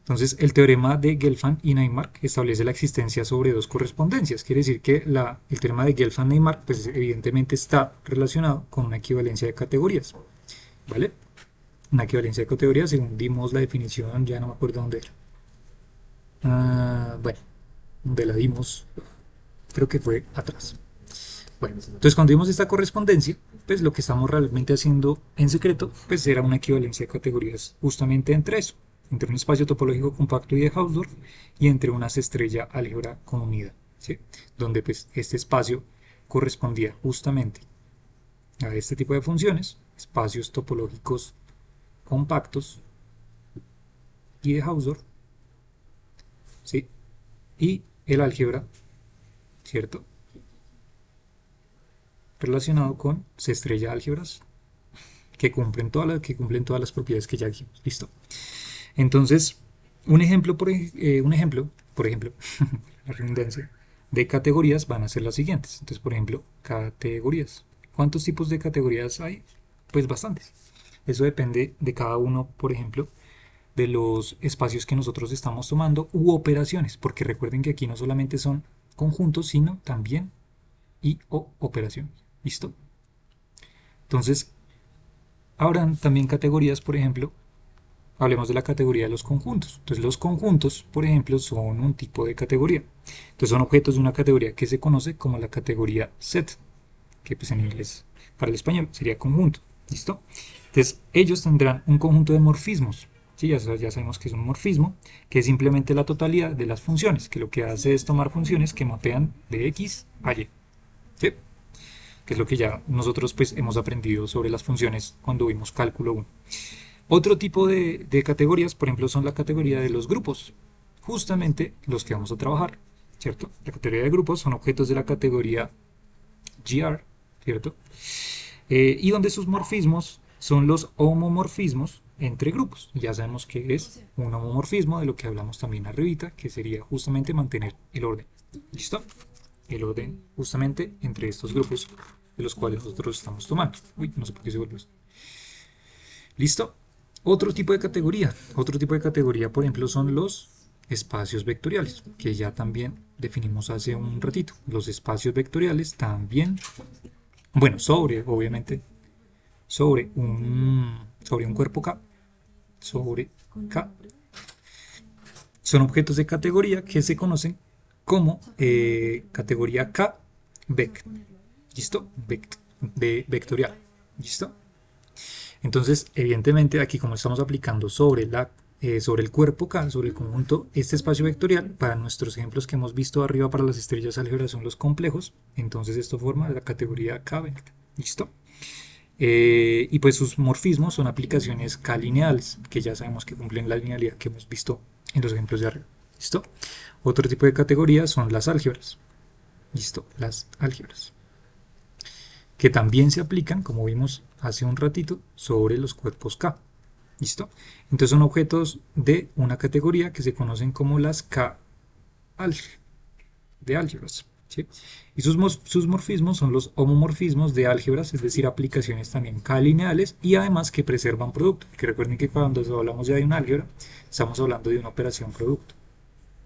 Entonces, el teorema de Gelfand y Neymark establece la existencia sobre dos correspondencias. Quiere decir que el teorema de Gelfand-Neymark, pues evidentemente está relacionado con una equivalencia de categorías. ¿Vale? Una equivalencia de categorías, según dimos la definición, ya no me acuerdo dónde era. Bueno, donde la dimos, creo que fue atrás. Bueno, entonces cuando vimos esta correspondencia, pues lo que estamos realmente haciendo en secreto, pues era una equivalencia de categorías justamente entre eso, entre un espacio topológico compacto y de Hausdorff y entre una estrella álgebra con unidad, ¿sí? Donde pues este espacio correspondía justamente a este tipo de funciones, espacios topológicos compactos y de Hausdorff, ¿sí? Y el álgebra, ¿cierto? Relacionado con estrella álgebras que cumplen todas las propiedades que ya dijimos. Listo. Entonces, un ejemplo, por ejemplo, la redundancia de categorías van a ser las siguientes. Entonces, por ejemplo, categorías. ¿Cuántos tipos de categorías hay? Pues bastantes. Eso depende de cada uno, por ejemplo, de los espacios que nosotros estamos tomando u operaciones, porque recuerden que aquí no solamente son conjuntos, sino también y o operaciones. ¿Listo? Entonces, habrán también categorías, por ejemplo, hablemos de la categoría de los conjuntos. Entonces, los conjuntos, por ejemplo, son un tipo de categoría. Entonces, son objetos de una categoría que se conoce como la categoría set, que pues en inglés, para el español, sería conjunto. ¿Listo? Entonces, ellos tendrán un conjunto de morfismos. ¿Sí? Ya sabemos que es un morfismo, que es simplemente la totalidad de las funciones, que lo que hace es tomar funciones que mapean de X a Y. ¿Sí? Que es lo que ya nosotros pues hemos aprendido sobre las funciones cuando vimos cálculo 1. Otro tipo de categorías, por ejemplo, son la categoría de los grupos, justamente los que vamos a trabajar, ¿cierto? La categoría de grupos son objetos de la categoría GR, ¿cierto? Y donde sus morfismos son los homomorfismos entre grupos. Ya sabemos que es un homomorfismo, de lo que hablamos también arribita, que sería justamente mantener el orden. ¿Listo? El orden justamente entre estos grupos de los cuales nosotros estamos tomando. Uy, no sé por qué se vuelve esto. ¿Listo? Otro tipo de categoría, por ejemplo, son los espacios vectoriales, que ya también definimos hace un ratito. Los espacios vectoriales también, bueno, obviamente, sobre un cuerpo K, sobre K, son objetos de categoría que se conocen como categoría K vec. ¿Listo? Vectorial. ¿Listo? Entonces, evidentemente, aquí como estamos aplicando sobre el cuerpo K, sobre el conjunto, este espacio vectorial, para nuestros ejemplos que hemos visto arriba para las estrellas álgebras son los complejos, entonces esto forma la categoría K vector. ¿Listo? Y pues sus morfismos son aplicaciones K-lineales, que ya sabemos que cumplen la linealidad que hemos visto en los ejemplos de arriba. ¿Listo? Otro tipo de categoría son las álgebras. ¿Listo? Las álgebras. Que también se aplican, como vimos hace un ratito, sobre los cuerpos K. ¿Listo? Entonces son objetos de una categoría que se conocen como las K de álgebras. ¿sí? Y sus morfismos son los homomorfismos de álgebras, es decir, aplicaciones también K-lineales y además que preservan producto. Que recuerden que cuando hablamos ya de una álgebra, estamos hablando de una operación producto.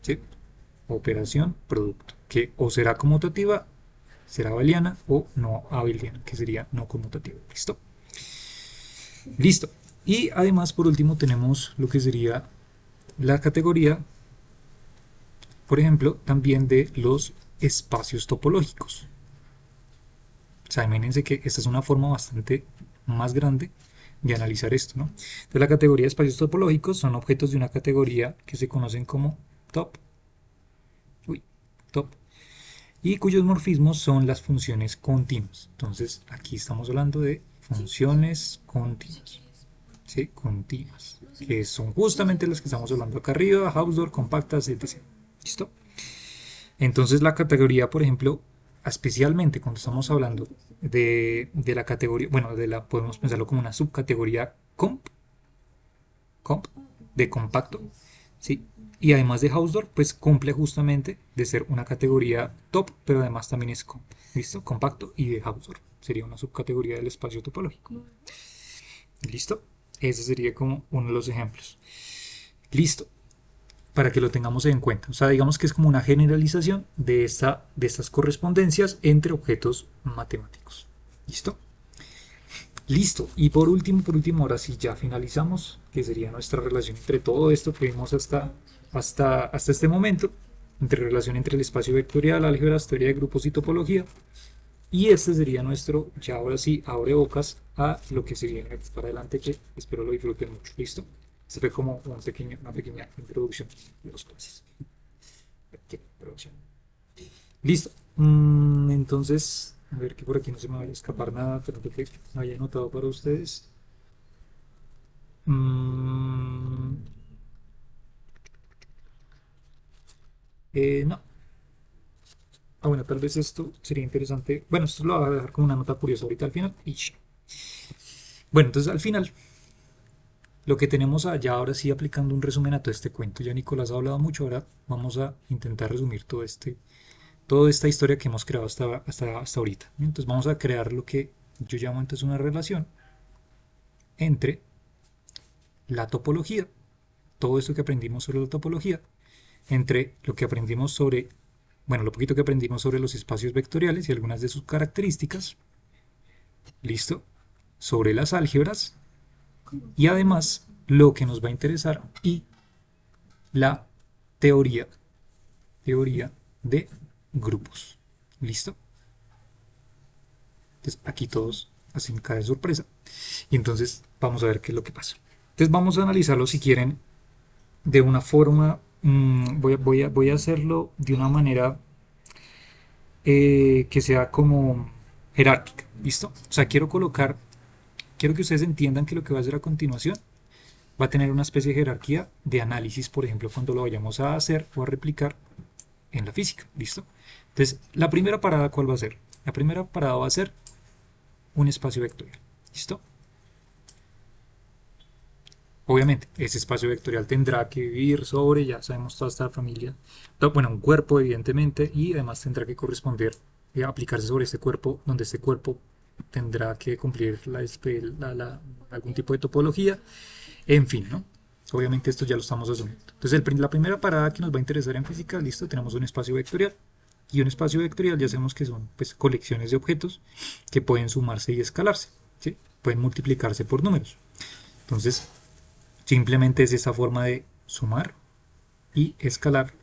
¿Sí? Operación producto, que o será conmutativa, será abeliana o no abeliana, que sería no conmutativa. ¿Listo? Listo. Y además, por último, tenemos lo que sería la categoría, por ejemplo, también de los espacios topológicos. O sea, imagínense que esta es una forma bastante más grande de analizar esto, ¿no? Entonces, la categoría de espacios topológicos son objetos de una categoría que se conocen como top, top, y cuyos morfismos son las funciones continuas. Entonces, aquí estamos hablando de funciones continuas, ¿sí? Continuas, que son justamente las que estamos hablando acá arriba, Hausdorff, compactas, etc. ¿Listo? Entonces, la categoría, por ejemplo, especialmente cuando estamos hablando de la categoría, bueno, podemos pensarlo como una subcategoría comp, de compacto, ¿sí? Y además de Hausdorff, pues cumple justamente de ser una categoría top, pero además también es comp, ¿listo? Compacto y de Hausdorff. Sería una subcategoría del espacio topológico. ¿Listo? Ese sería como uno de los ejemplos. Listo. Para que lo tengamos en cuenta. O sea, digamos que es como una generalización de estas correspondencias entre objetos matemáticos. ¿Listo? Listo. Y por último, ahora sí ya finalizamos, que sería nuestra relación entre todo esto que vimos hasta este momento, entre relación entre el espacio vectorial, álgebras, teoría de grupos y topología. Y este sería nuestro, ya ahora sí, abre bocas a lo que se viene para adelante, que espero lo disfruten mucho. ¿Listo? Este fue como una pequeña introducción de los clases. Listo. Entonces, a ver que por aquí no se me vaya a escapar nada, pero que me haya anotado para ustedes. No. Ah, bueno, tal vez esto sería interesante. Bueno, esto lo voy a dejar como una nota curiosa ahorita al final. Bueno, entonces al final, lo que tenemos allá ahora sí aplicando un resumen a todo este cuento. Ya Nicolás ha hablado mucho, ahora vamos a intentar resumir toda esta historia que hemos creado hasta ahorita. Entonces vamos a crear lo que yo llamo entonces una relación entre la topología, todo esto que aprendimos sobre la topología, entre lo que aprendimos sobre, bueno, lo poquito que aprendimos sobre los espacios vectoriales y algunas de sus características, listo, sobre las álgebras y además lo que nos va a interesar y la teoría de grupos. ¿Listo? Entonces aquí todos hacen cada sorpresa y entonces vamos a ver qué es lo que pasa. Entonces vamos a analizarlo si quieren de una forma, voy a hacerlo de una manera que sea como jerárquica. ¿Listo? O sea, quiero que ustedes entiendan que lo que va a hacer a continuación va a tener una especie de jerarquía de análisis, por ejemplo, cuando lo vayamos a hacer o a replicar en la física. ¿Listo? Entonces, la primera parada, ¿cuál va a ser? La primera parada va a ser un espacio vectorial. ¿Listo? Obviamente, ese espacio vectorial tendrá que vivir sobre, ya sabemos, toda esta familia, bueno, un cuerpo, evidentemente, y además tendrá que corresponder, aplicarse sobre este cuerpo, donde este cuerpo tendrá que cumplir algún tipo de topología, en fin, ¿no? Obviamente esto ya lo estamos asumiendo. Entonces, la primera parada que nos va a interesar en física, listo, tenemos un espacio vectorial. Y un espacio vectorial ya sabemos que son pues, colecciones de objetos que pueden sumarse y escalarse, ¿sí? Pueden multiplicarse por números. Entonces, simplemente es esa forma de sumar y escalar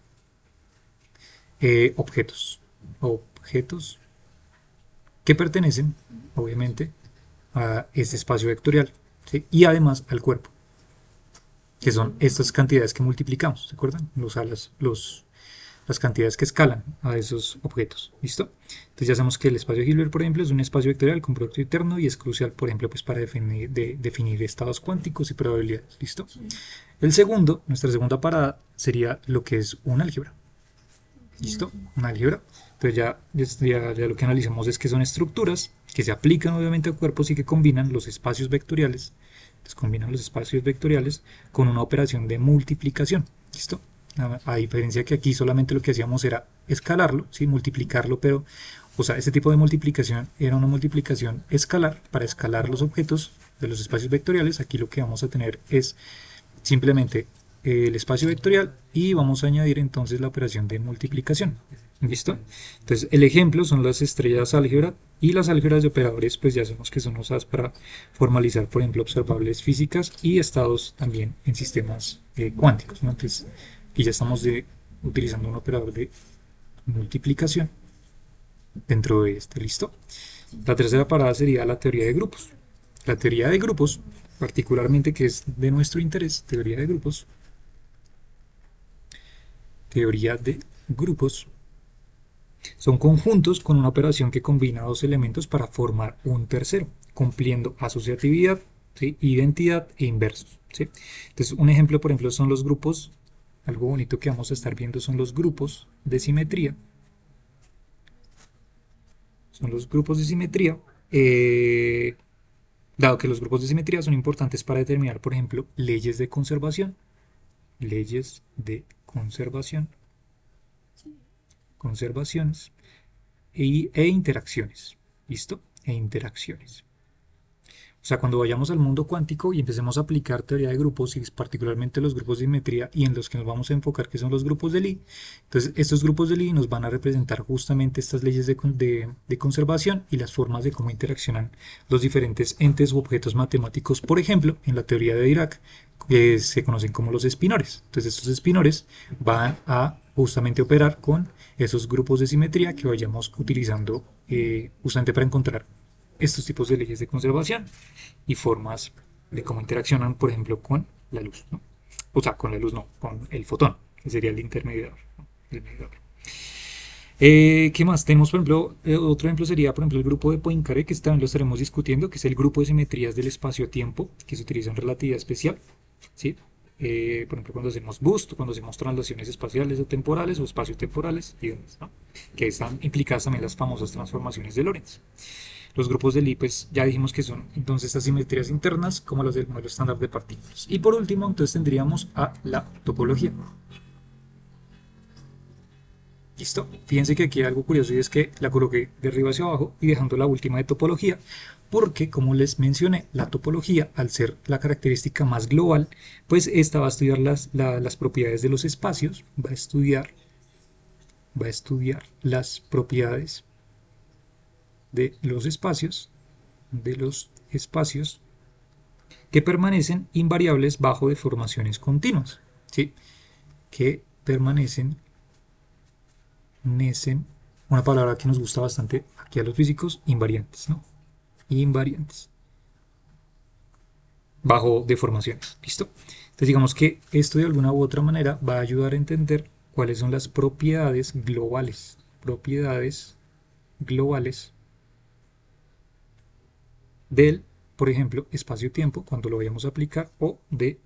objetos que pertenecen, obviamente, a este espacio vectorial, ¿sí? Y además al cuerpo, que son estas cantidades que multiplicamos, ¿se acuerdan? Las cantidades que escalan a esos objetos. ¿Listo? Entonces ya sabemos que el espacio de Hilbert, por ejemplo, es un espacio vectorial con producto interno y es crucial, por ejemplo, pues para definir estados cuánticos y probabilidades. ¿Listo? Nuestra segunda parada sería lo que es un álgebra. ¿Listo? Una álgebra. Entonces ya lo que analizamos es que son estructuras que se aplican obviamente a cuerpos y que combinan los espacios vectoriales. Entonces combinan los espacios vectoriales con una operación de multiplicación. ¿Listo? A diferencia que aquí solamente lo que hacíamos era escalarlo, ¿sí? Multiplicarlo, pero, o sea, este tipo de multiplicación era una multiplicación escalar para escalar los objetos de los espacios vectoriales. Aquí lo que vamos a tener es simplemente el espacio vectorial y vamos a añadir entonces la operación de multiplicación. ¿Listo? Entonces el ejemplo son las estrellas álgebra y las álgebras de operadores pues ya sabemos que son usadas para formalizar por ejemplo observables físicas y estados también en sistemas cuánticos, ¿no? Entonces aquí ya estamos utilizando un operador de multiplicación dentro de este. ¿Listo? La tercera parada sería la teoría de grupos. La teoría de grupos, particularmente que es de nuestro interés, teoría de grupos, son conjuntos con una operación que combina dos elementos para formar un tercero, cumpliendo asociatividad, ¿sí? Identidad e inversos, ¿sí? Entonces, un ejemplo, por ejemplo, son los grupos, algo bonito que vamos a estar viendo son los grupos de simetría. Son los grupos de simetría, dado que los grupos de simetría son importantes para determinar, por ejemplo, leyes de conservación. Leyes de conservación, conservaciones e interacciones. ¿Listo? E interacciones. O sea, cuando vayamos al mundo cuántico y empecemos a aplicar teoría de grupos y particularmente los grupos de simetría y en los que nos vamos a enfocar que son los grupos de Lie, entonces estos grupos de Lie nos van a representar justamente estas leyes de conservación y las formas de cómo interaccionan los diferentes entes u objetos matemáticos, por ejemplo, en la teoría de Dirac, que se conocen como los espinores. Entonces estos espinores van a justamente operar con esos grupos de simetría que vayamos utilizando justamente para encontrar estos tipos de leyes de conservación y formas de cómo interaccionan, por ejemplo, con la luz, ¿no? O sea, con la luz no, con el fotón, que sería el intermediador, ¿no? El mediador. ¿Qué más? Tenemos, por ejemplo, otro ejemplo sería, por ejemplo, el grupo de Poincaré, que también lo estaremos discutiendo, que es el grupo de simetrías del espacio-tiempo, que se utiliza en relatividad especial, ¿sí? Por ejemplo, cuando hacemos boost, cuando hacemos translaciones espaciales o temporales o espacio-temporales, y demás, ¿no? Que están implicadas también las famosas transformaciones de Lorentz. Los grupos de Lie, pues ya dijimos que son entonces estas simetrías internas como las del modelo estándar de partículas. Y por último, entonces tendríamos a la topología. ¿Listo? Fíjense que aquí hay algo curioso y es que la coloqué de arriba hacia abajo y dejando la última de topología, porque como les mencioné, la topología, al ser la característica más global, pues esta va a estudiar las propiedades de los espacios, va a estudiar las propiedades de los espacios que permanecen invariables bajo deformaciones continuas, ¿sí? Que permanecen, una palabra que nos gusta bastante aquí a los físicos, invariantes, ¿no? Invariantes bajo deformaciones, ¿listo? Entonces digamos que esto de alguna u otra manera va a ayudar a entender cuáles son las propiedades globales del, por ejemplo, espacio-tiempo cuando lo vayamos a aplicar o de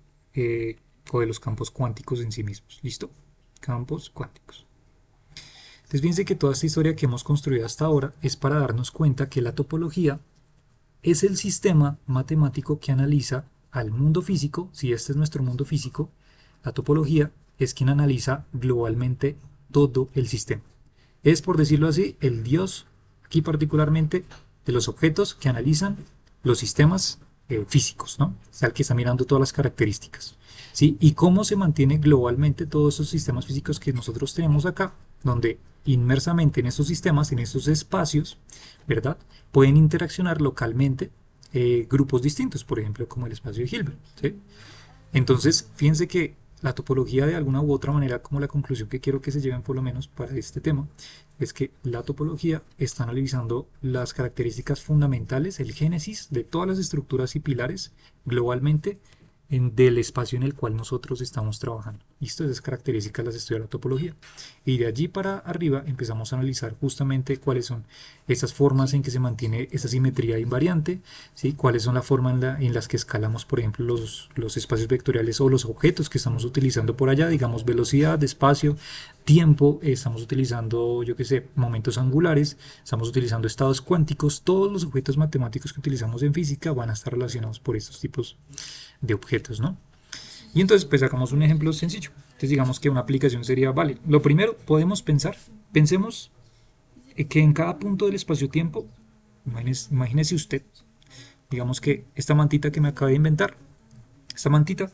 los campos cuánticos en sí mismos. ¿Listo? Campos cuánticos. Entonces fíjense que toda esta historia que hemos construido hasta ahora es para darnos cuenta que la topología es el sistema matemático que analiza al mundo físico. Si este es nuestro mundo físico, la topología es quien analiza globalmente todo el sistema. Es, por decirlo así, el dios, aquí particularmente, de los objetos que analizan los sistemas físicos, ¿no? O sea, el que está mirando todas las características, ¿sí? Y cómo se mantiene globalmente todos esos sistemas físicos que nosotros tenemos acá, donde inmersamente en esos sistemas, en esos espacios, ¿verdad? Pueden interaccionar localmente grupos distintos, por ejemplo, como el espacio de Hilbert, ¿sí? Entonces, fíjense que la topología de alguna u otra manera, como la conclusión que quiero que se lleven por lo menos para este tema, es que la topología está analizando las características fundamentales, el génesis de todas las estructuras y pilares globalmente del espacio en el cual nosotros estamos trabajando. Listo, esas características las estudia la topología. Y de allí para arriba empezamos a analizar justamente cuáles son esas formas en que se mantiene esa simetría invariante, ¿sí? Cuáles son las formas en las que escalamos, por ejemplo, los espacios vectoriales o los objetos que estamos utilizando por allá, digamos velocidad, espacio, tiempo, estamos utilizando, yo qué sé, momentos angulares, estamos utilizando estados cuánticos, todos los objetos matemáticos que utilizamos en física van a estar relacionados por estos tipos de objetos, ¿no? Y entonces pues sacamos un ejemplo sencillo. Entonces digamos que una aplicación sería, vale, lo primero podemos pensemos que en cada punto del espacio-tiempo, imagínese usted, digamos que esta mantita que me acabé de inventar, esta mantita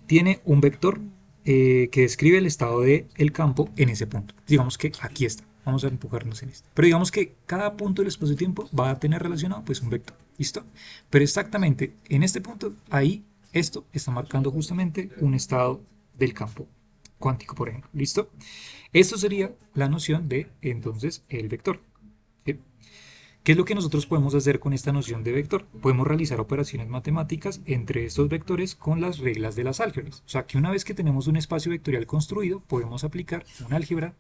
tiene un vector que describe el estado del campo en ese punto. Digamos que aquí está. Vamos a empujarnos en este. Pero digamos que cada punto del espacio-tiempo va a tener relacionado pues un vector. ¿Listo? Pero exactamente en este punto, ahí, esto está marcando justamente un estado del campo cuántico, por ejemplo. ¿Listo? Esto sería la noción de, entonces, el vector. ¿Sí? ¿Qué es lo que nosotros podemos hacer con esta noción de vector? Podemos realizar operaciones matemáticas entre estos vectores con las reglas de las álgebras. O sea que una vez que tenemos un espacio vectorial construido, podemos aplicar una álgebra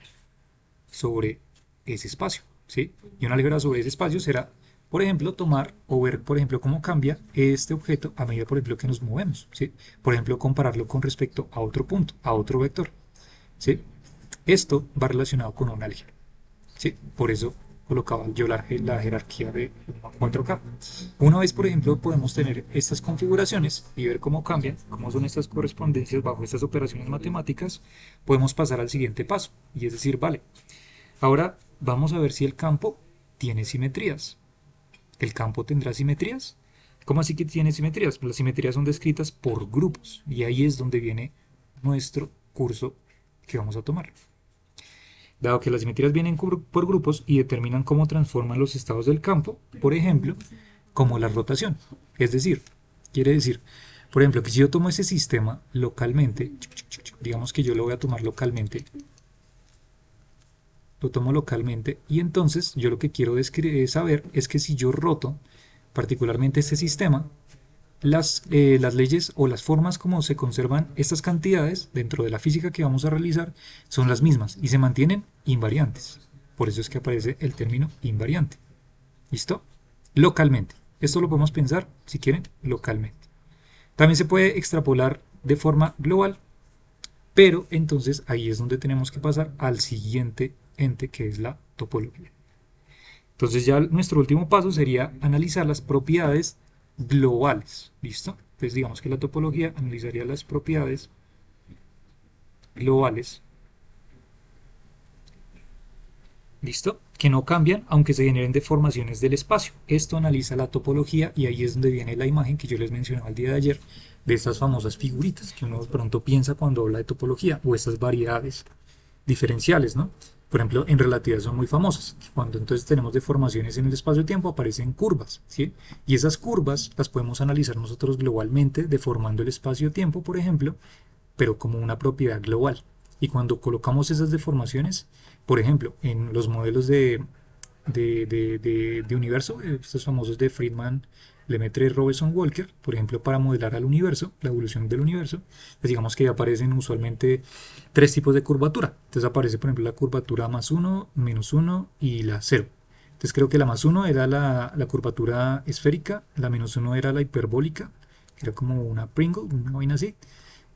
sobre ese espacio. ¿Sí? Y una álgebra sobre ese espacio será, por ejemplo, tomar o ver, por ejemplo, cómo cambia este objeto a medida, por ejemplo, que nos movemos. ¿Sí? Por ejemplo, compararlo con respecto a otro punto, a otro vector. ¿Sí? Esto va relacionado con un álgebra. ¿Sí? Por eso colocaba yo la jerarquía de 4K. Una vez, por ejemplo, podemos tener estas configuraciones y ver cómo cambian, cómo son estas correspondencias bajo estas operaciones matemáticas, podemos pasar al siguiente paso. Y es decir, vale, ahora vamos a ver si el campo tiene simetrías. ¿El campo tendrá simetrías? ¿Cómo así que tiene simetrías? Pues las simetrías son descritas por grupos y ahí es donde viene nuestro curso que vamos a tomar. Dado que las simetrías vienen por grupos y determinan cómo transforman los estados del campo, por ejemplo, como la rotación. Es decir, quiere decir, por ejemplo, que si yo tomo ese sistema localmente, digamos que yo lo voy a tomar localmente, lo tomo localmente y entonces yo lo que quiero saber es que si yo roto particularmente este sistema, las leyes o las formas como se conservan estas cantidades dentro de la física que vamos a realizar son las mismas y se mantienen invariantes. Por eso es que aparece el término invariante. ¿Listo? Localmente. Esto lo podemos pensar, si quieren, localmente. También se puede extrapolar de forma global, pero entonces ahí es donde tenemos que pasar al siguiente ente que es la topología. Entonces ya nuestro último paso sería analizar las propiedades globales. ¿Listo? Entonces digamos que la topología analizaría las propiedades globales. ¿Listo? Que no cambian aunque se generen deformaciones del espacio. Esto analiza la topología y ahí es donde viene la imagen que yo les mencionaba el día de ayer de estas famosas figuritas que uno de pronto piensa cuando habla de topología o estas variedades diferenciales, ¿no? Por ejemplo, en relatividad son muy famosas. Cuando entonces tenemos deformaciones en el espacio-tiempo aparecen curvas, ¿sí? Y esas curvas las podemos analizar nosotros globalmente deformando el espacio-tiempo, por ejemplo, pero como una propiedad global. Y cuando colocamos esas deformaciones, por ejemplo, en los modelos de universo, estos famosos de Friedman, Lemaitre, Robertson, Walker, por ejemplo, para modelar al universo, la evolución del universo, pues digamos que aparecen usualmente tres tipos de curvatura. Entonces aparece, por ejemplo, la curvatura +1, -1 y la 0. Entonces creo que la +1 era la curvatura esférica, la -1 era la hiperbólica, que era como una Pringle, una vaina así,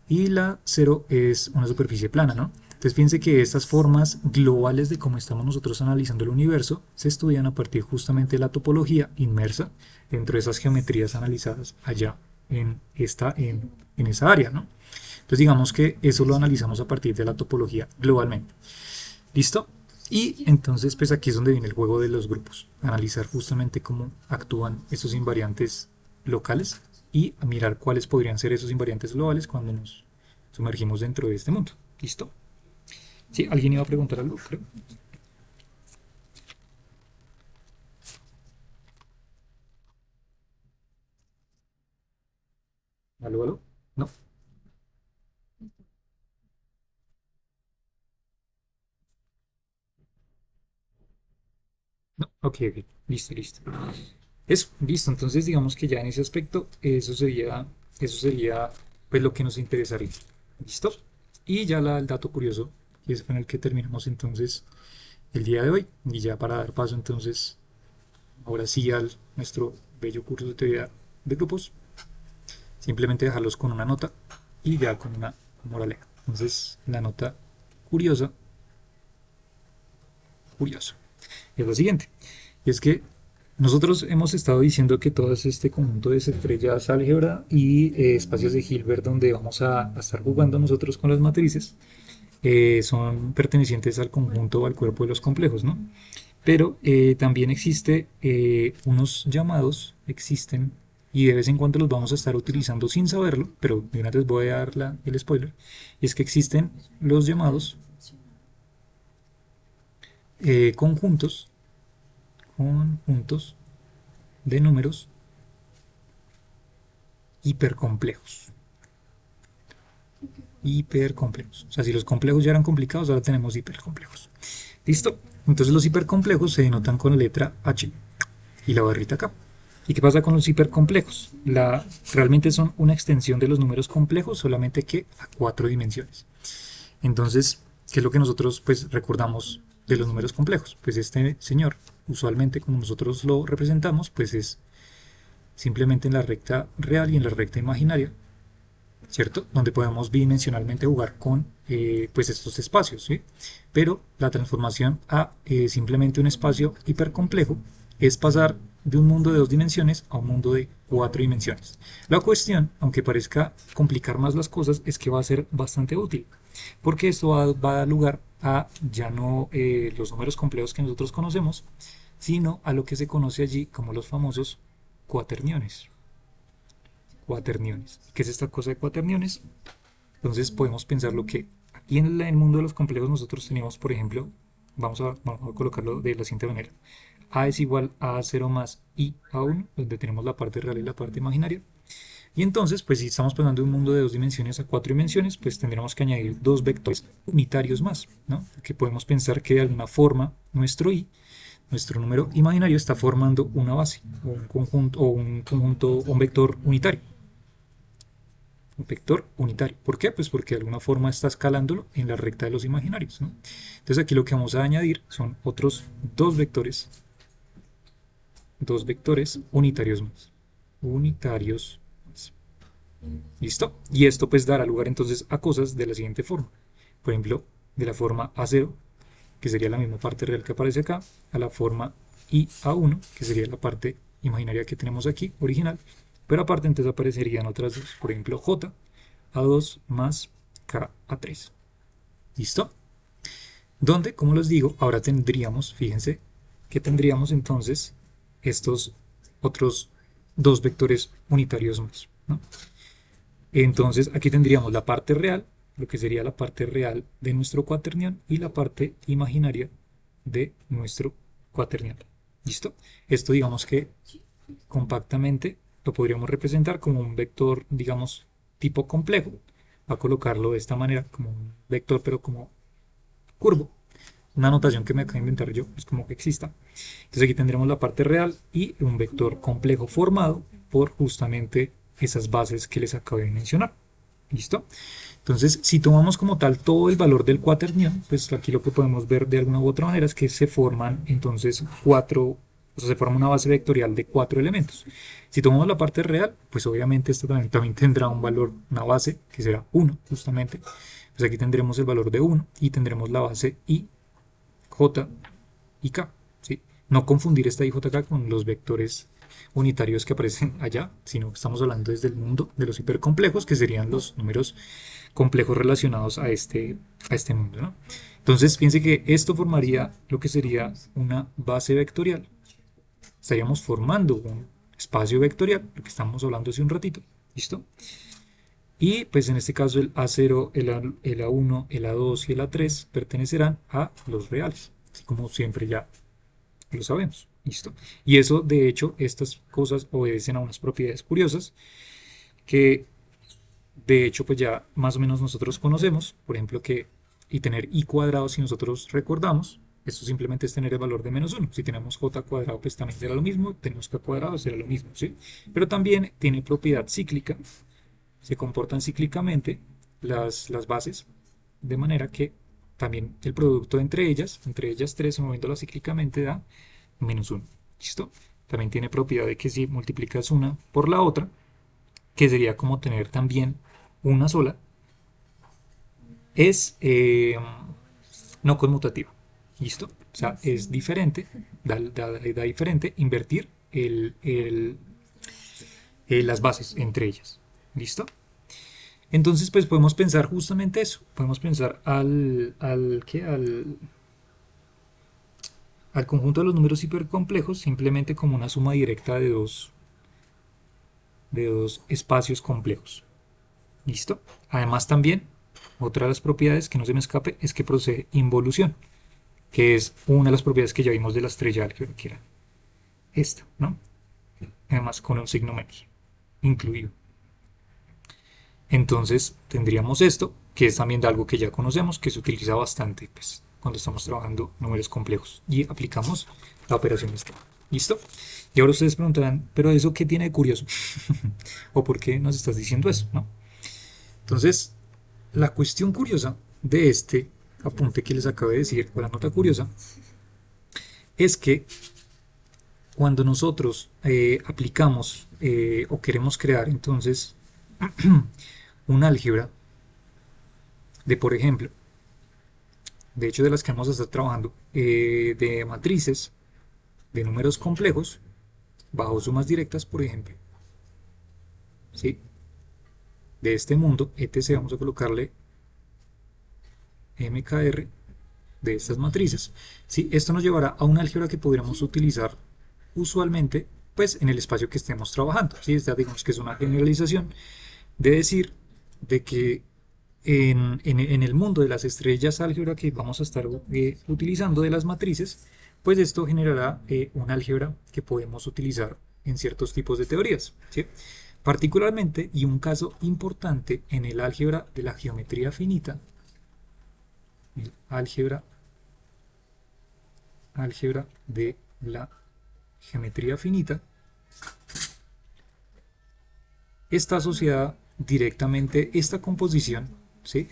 y la 0 es una superficie plana, ¿no? Entonces fíjense que estas formas globales de cómo estamos nosotros analizando el universo se estudian a partir justamente de la topología inmersa dentro de esas geometrías analizadas allá en esa área, ¿no? Entonces digamos que eso lo analizamos a partir de la topología globalmente. ¿Listo? Y entonces pues aquí es donde viene el juego de los grupos, analizar justamente cómo actúan estos invariantes locales y a mirar cuáles podrían ser esos invariantes globales cuando nos sumergimos dentro de este mundo. ¿Listo? Sí, alguien iba a preguntar algo, creo. ¿Aló, aló? No, no, ok, ok, listo, listo. Eso, listo, entonces digamos que ya en ese aspecto eso sería pues lo que nos interesaría. ¿Listo? Y ya el dato curioso, que es con el que terminamos entonces el día de hoy, y ya para dar paso entonces, ahora sí al nuestro bello curso de teoría de grupos, simplemente dejarlos con una nota y ya con una moraleja. Entonces, la nota curiosa, es lo siguiente, y es que Nosotros hemos estado diciendo que todo es este conjunto de estrellas álgebra y espacios de Hilbert donde vamos a estar jugando nosotros con las matrices, son pertenecientes al conjunto o al cuerpo de los complejos, ¿no? Pero también unos llamados, existen, y de vez en cuando los vamos a estar utilizando sin saberlo, pero de una vez voy a dar el spoiler, y es que existen los llamados conjuntos, conjuntos de números hipercomplejos. Hipercomplejos. O sea, si los complejos ya eran complicados, ahora tenemos hipercomplejos. ¿Listo? Entonces los hipercomplejos se denotan con la letra H y la barrita acá. ¿Y qué pasa con los hipercomplejos? Realmente son una extensión de los números complejos, solamente que a 4 dimensiones. Entonces, ¿qué es lo que nosotros pues recordamos de los números complejos? Pues este señor, usualmente como nosotros lo representamos, pues es simplemente en la recta real y en la recta imaginaria, ¿cierto? Donde podemos bidimensionalmente jugar con pues estos espacios, ¿sí? Pero la transformación a simplemente un espacio hipercomplejo es pasar de un mundo de 2 dimensiones a un mundo de 4 dimensiones. La cuestión, aunque parezca complicar más las cosas, es que va a ser bastante útil, porque esto va a dar lugar a ya no los números complejos que nosotros conocemos, sino a lo que se conoce allí como los famosos cuaterniones. Cuaterniones. ¿Qué es esta cosa de cuaterniones? Entonces podemos pensar lo que aquí en el mundo de los complejos nosotros tenemos, por ejemplo, vamos a colocarlo de la siguiente manera. A es igual a 0 más i a 1, donde tenemos la parte real y la parte imaginaria. Y entonces, pues si estamos pasando de un mundo de 2 dimensiones a 4 dimensiones, pues tendremos que añadir dos vectores unitarios más, ¿no? Que podemos pensar que de alguna forma nuestro i, nuestro número imaginario, está formando una base, o un conjunto, o un vector unitario. Un vector unitario. ¿Por qué? Pues porque de alguna forma está escalándolo en la recta de los imaginarios, ¿no? Entonces aquí lo que vamos a añadir son otros dos vectores unitarios más. Unitarios más. ¿Listo? Y esto pues dará lugar entonces a cosas de la siguiente forma. Por ejemplo, de la forma A0, que sería la misma parte real que aparece acá, a la forma IA1, que sería la parte imaginaria que tenemos aquí, original, pero aparte entonces aparecerían otras dos, por ejemplo J A2 más K A3. ¿Listo? Donde, como les digo, ahora tendríamos, fíjense, que tendríamos entonces estos otros dos vectores unitarios más, ¿no? Entonces aquí tendríamos la parte real, lo que sería la parte real de nuestro cuaternión, y la parte imaginaria de nuestro cuaternión. ¿Listo? Esto digamos que compactamente lo podríamos representar como un vector, digamos, tipo complejo. Va a colocarlo de esta manera, como un vector, pero como curvo. Una notación que me acabo de inventar yo, es como que exista. Entonces aquí tendremos la parte real y un vector complejo formado por justamente esas bases que les acabo de mencionar. ¿Listo? Entonces, si tomamos como tal todo el valor del cuaternión, pues aquí lo que podemos ver de alguna u otra manera es que se forman entonces o sea, se forma una base vectorial de 4 elementos. Si tomamos la parte real, pues obviamente esto también tendrá un valor, una base que será 1, justamente. Pues aquí tendremos el valor de 1 y tendremos la base I, J y K. ¿Sí? No confundir esta I, J, K con los vectores unitarios que aparecen allá, sino que estamos hablando desde el mundo de los hipercomplejos, que serían los números complejos relacionados a este mundo, ¿no? Entonces, piense que esto formaría lo que sería una base vectorial. Estaríamos formando un espacio vectorial, lo que estamos hablando hace un ratito, ¿listo? Y pues en este caso el A0, el A1, el A2 y el A3 pertenecerán a los reales, así como siempre ya lo sabemos, ¿listo? Y eso, de hecho, estas cosas obedecen a unas propiedades curiosas que de hecho pues ya más o menos nosotros conocemos, por ejemplo que y tener i cuadrado, si nosotros recordamos, esto simplemente es tener el valor de menos 1. Si tenemos j cuadrado, pues también será lo mismo, tenemos k cuadrado, será lo mismo, ¿sí? Pero también tiene propiedad cíclica, se comportan cíclicamente las bases, de manera que también el producto entre ellas tres, moviéndolas cíclicamente, da menos 1. ¿Listo? También tiene propiedad de que si multiplicas una por la otra, que sería como tener también una sola, es no conmutativa. ¿Listo? sea, es diferente, da diferente invertir las bases entre ellas. ¿Listo? Entonces, pues podemos pensar justamente eso. Podemos pensar al conjunto de los números hipercomplejos simplemente como una suma directa de dos espacios complejos. ¿Listo? Además también, otra de las propiedades que no se me escape es que procede involución, que es una de las propiedades que ya vimos de la estrella álgebra, que era esta, ¿no? Además con un signo menos incluido. Entonces tendríamos esto, que es también de algo que ya conocemos, que se utiliza bastante pues, cuando estamos trabajando números complejos y aplicamos la operación esta. ¿Listo? Y ahora ustedes preguntarán, ¿pero eso qué tiene de curioso? ¿O por qué nos estás diciendo eso? ¿No? Entonces, la cuestión curiosa de este apunte que les acabo de decir, o la nota curiosa, es que cuando nosotros aplicamos o queremos crear entonces un álgebra de, por ejemplo, de hecho de las que vamos a estar trabajando, de matrices, de números complejos, bajo sumas directas, por ejemplo, ¿sí? De este mundo, etc. Vamos a colocarle mkr de estas matrices. ¿Sí? Esto nos llevará a un álgebra que podríamos utilizar usualmente pues, en el espacio que estemos trabajando. ¿Sí? Esta digamos que es una generalización de decir de que en el mundo de las estrellas álgebra que vamos a estar utilizando de las matrices, pues esto generará un álgebra que podemos utilizar en ciertos tipos de teorías. ¿Sí? Particularmente, y un caso importante en el álgebra de la geometría finita, el álgebra de la geometría finita, está asociada directamente esta composición, ¿sí?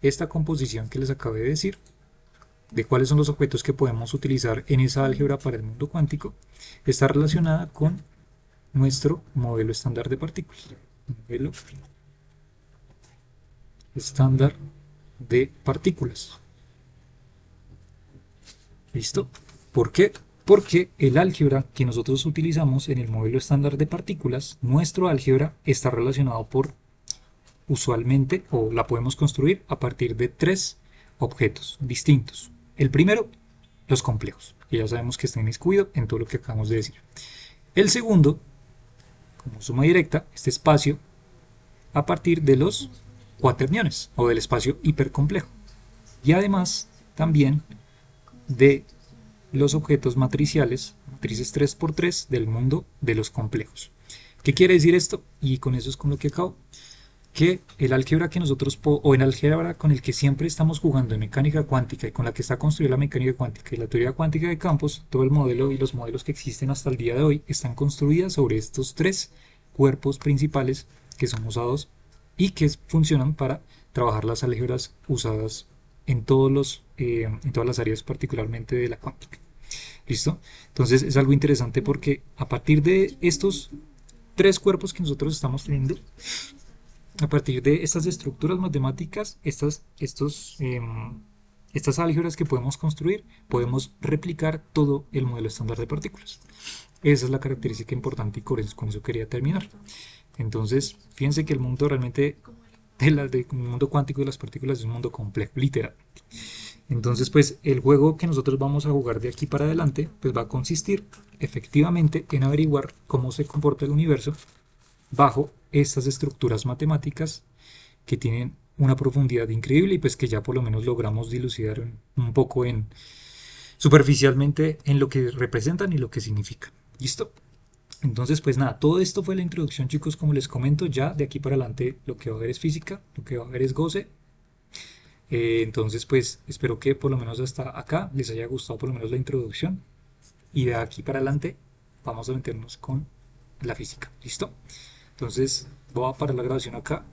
Esta composición que les acabé de decir, de cuáles son los objetos que podemos utilizar en esa álgebra para el mundo cuántico, está relacionada con nuestro modelo estándar de partículas. Modelo estándar de partículas. ¿Listo? ¿Por qué? Porque el álgebra que nosotros utilizamos en el modelo estándar de partículas, nuestro álgebra está relacionado usualmente, o la podemos construir a partir de tres objetos distintos. El primero, los complejos, que ya sabemos que está inmiscuido en todo lo que acabamos de decir. El segundo, como suma directa, este espacio a partir de los cuaterniones o del espacio hipercomplejo. Y además también de los objetos matriciales, matrices 3×3 del mundo de los complejos. ¿Qué quiere decir esto? Y con eso es con lo que acabo. Que el álgebra que nosotros, o el álgebra con el que siempre estamos jugando en mecánica cuántica y con la que está construida la mecánica cuántica y la teoría cuántica de campos, todo el modelo y los modelos que existen hasta el día de hoy están construidas sobre estos tres cuerpos principales que son usados y que funcionan para trabajar las álgebras usadas en todas las áreas, particularmente de la cuántica. ¿Listo? Entonces es algo interesante porque a partir de estos tres cuerpos que nosotros estamos teniendo, a partir de estas estructuras matemáticas, estas álgebras que podemos construir, podemos replicar todo el modelo estándar de partículas. Esa es la característica importante y con eso quería terminar. Entonces, fíjense que el mundo realmente del mundo cuántico de las partículas es un mundo complejo, literal. Entonces, pues el juego que nosotros vamos a jugar de aquí para adelante, pues va a consistir efectivamente en averiguar cómo se comporta el universo bajo estas estructuras matemáticas que tienen una profundidad increíble y pues que ya por lo menos logramos dilucidar un poco superficialmente en lo que representan y lo que significan. ¿Listo? Entonces, pues nada, todo esto fue la introducción, chicos. Como les comento, ya de aquí para adelante lo que va a haber es física, lo que va a haber es goce. Entonces, pues espero que por lo menos hasta acá les haya gustado por lo menos la introducción. Y de aquí para adelante vamos a meternos con la física. ¿Listo? Entonces, voy a parar la grabación acá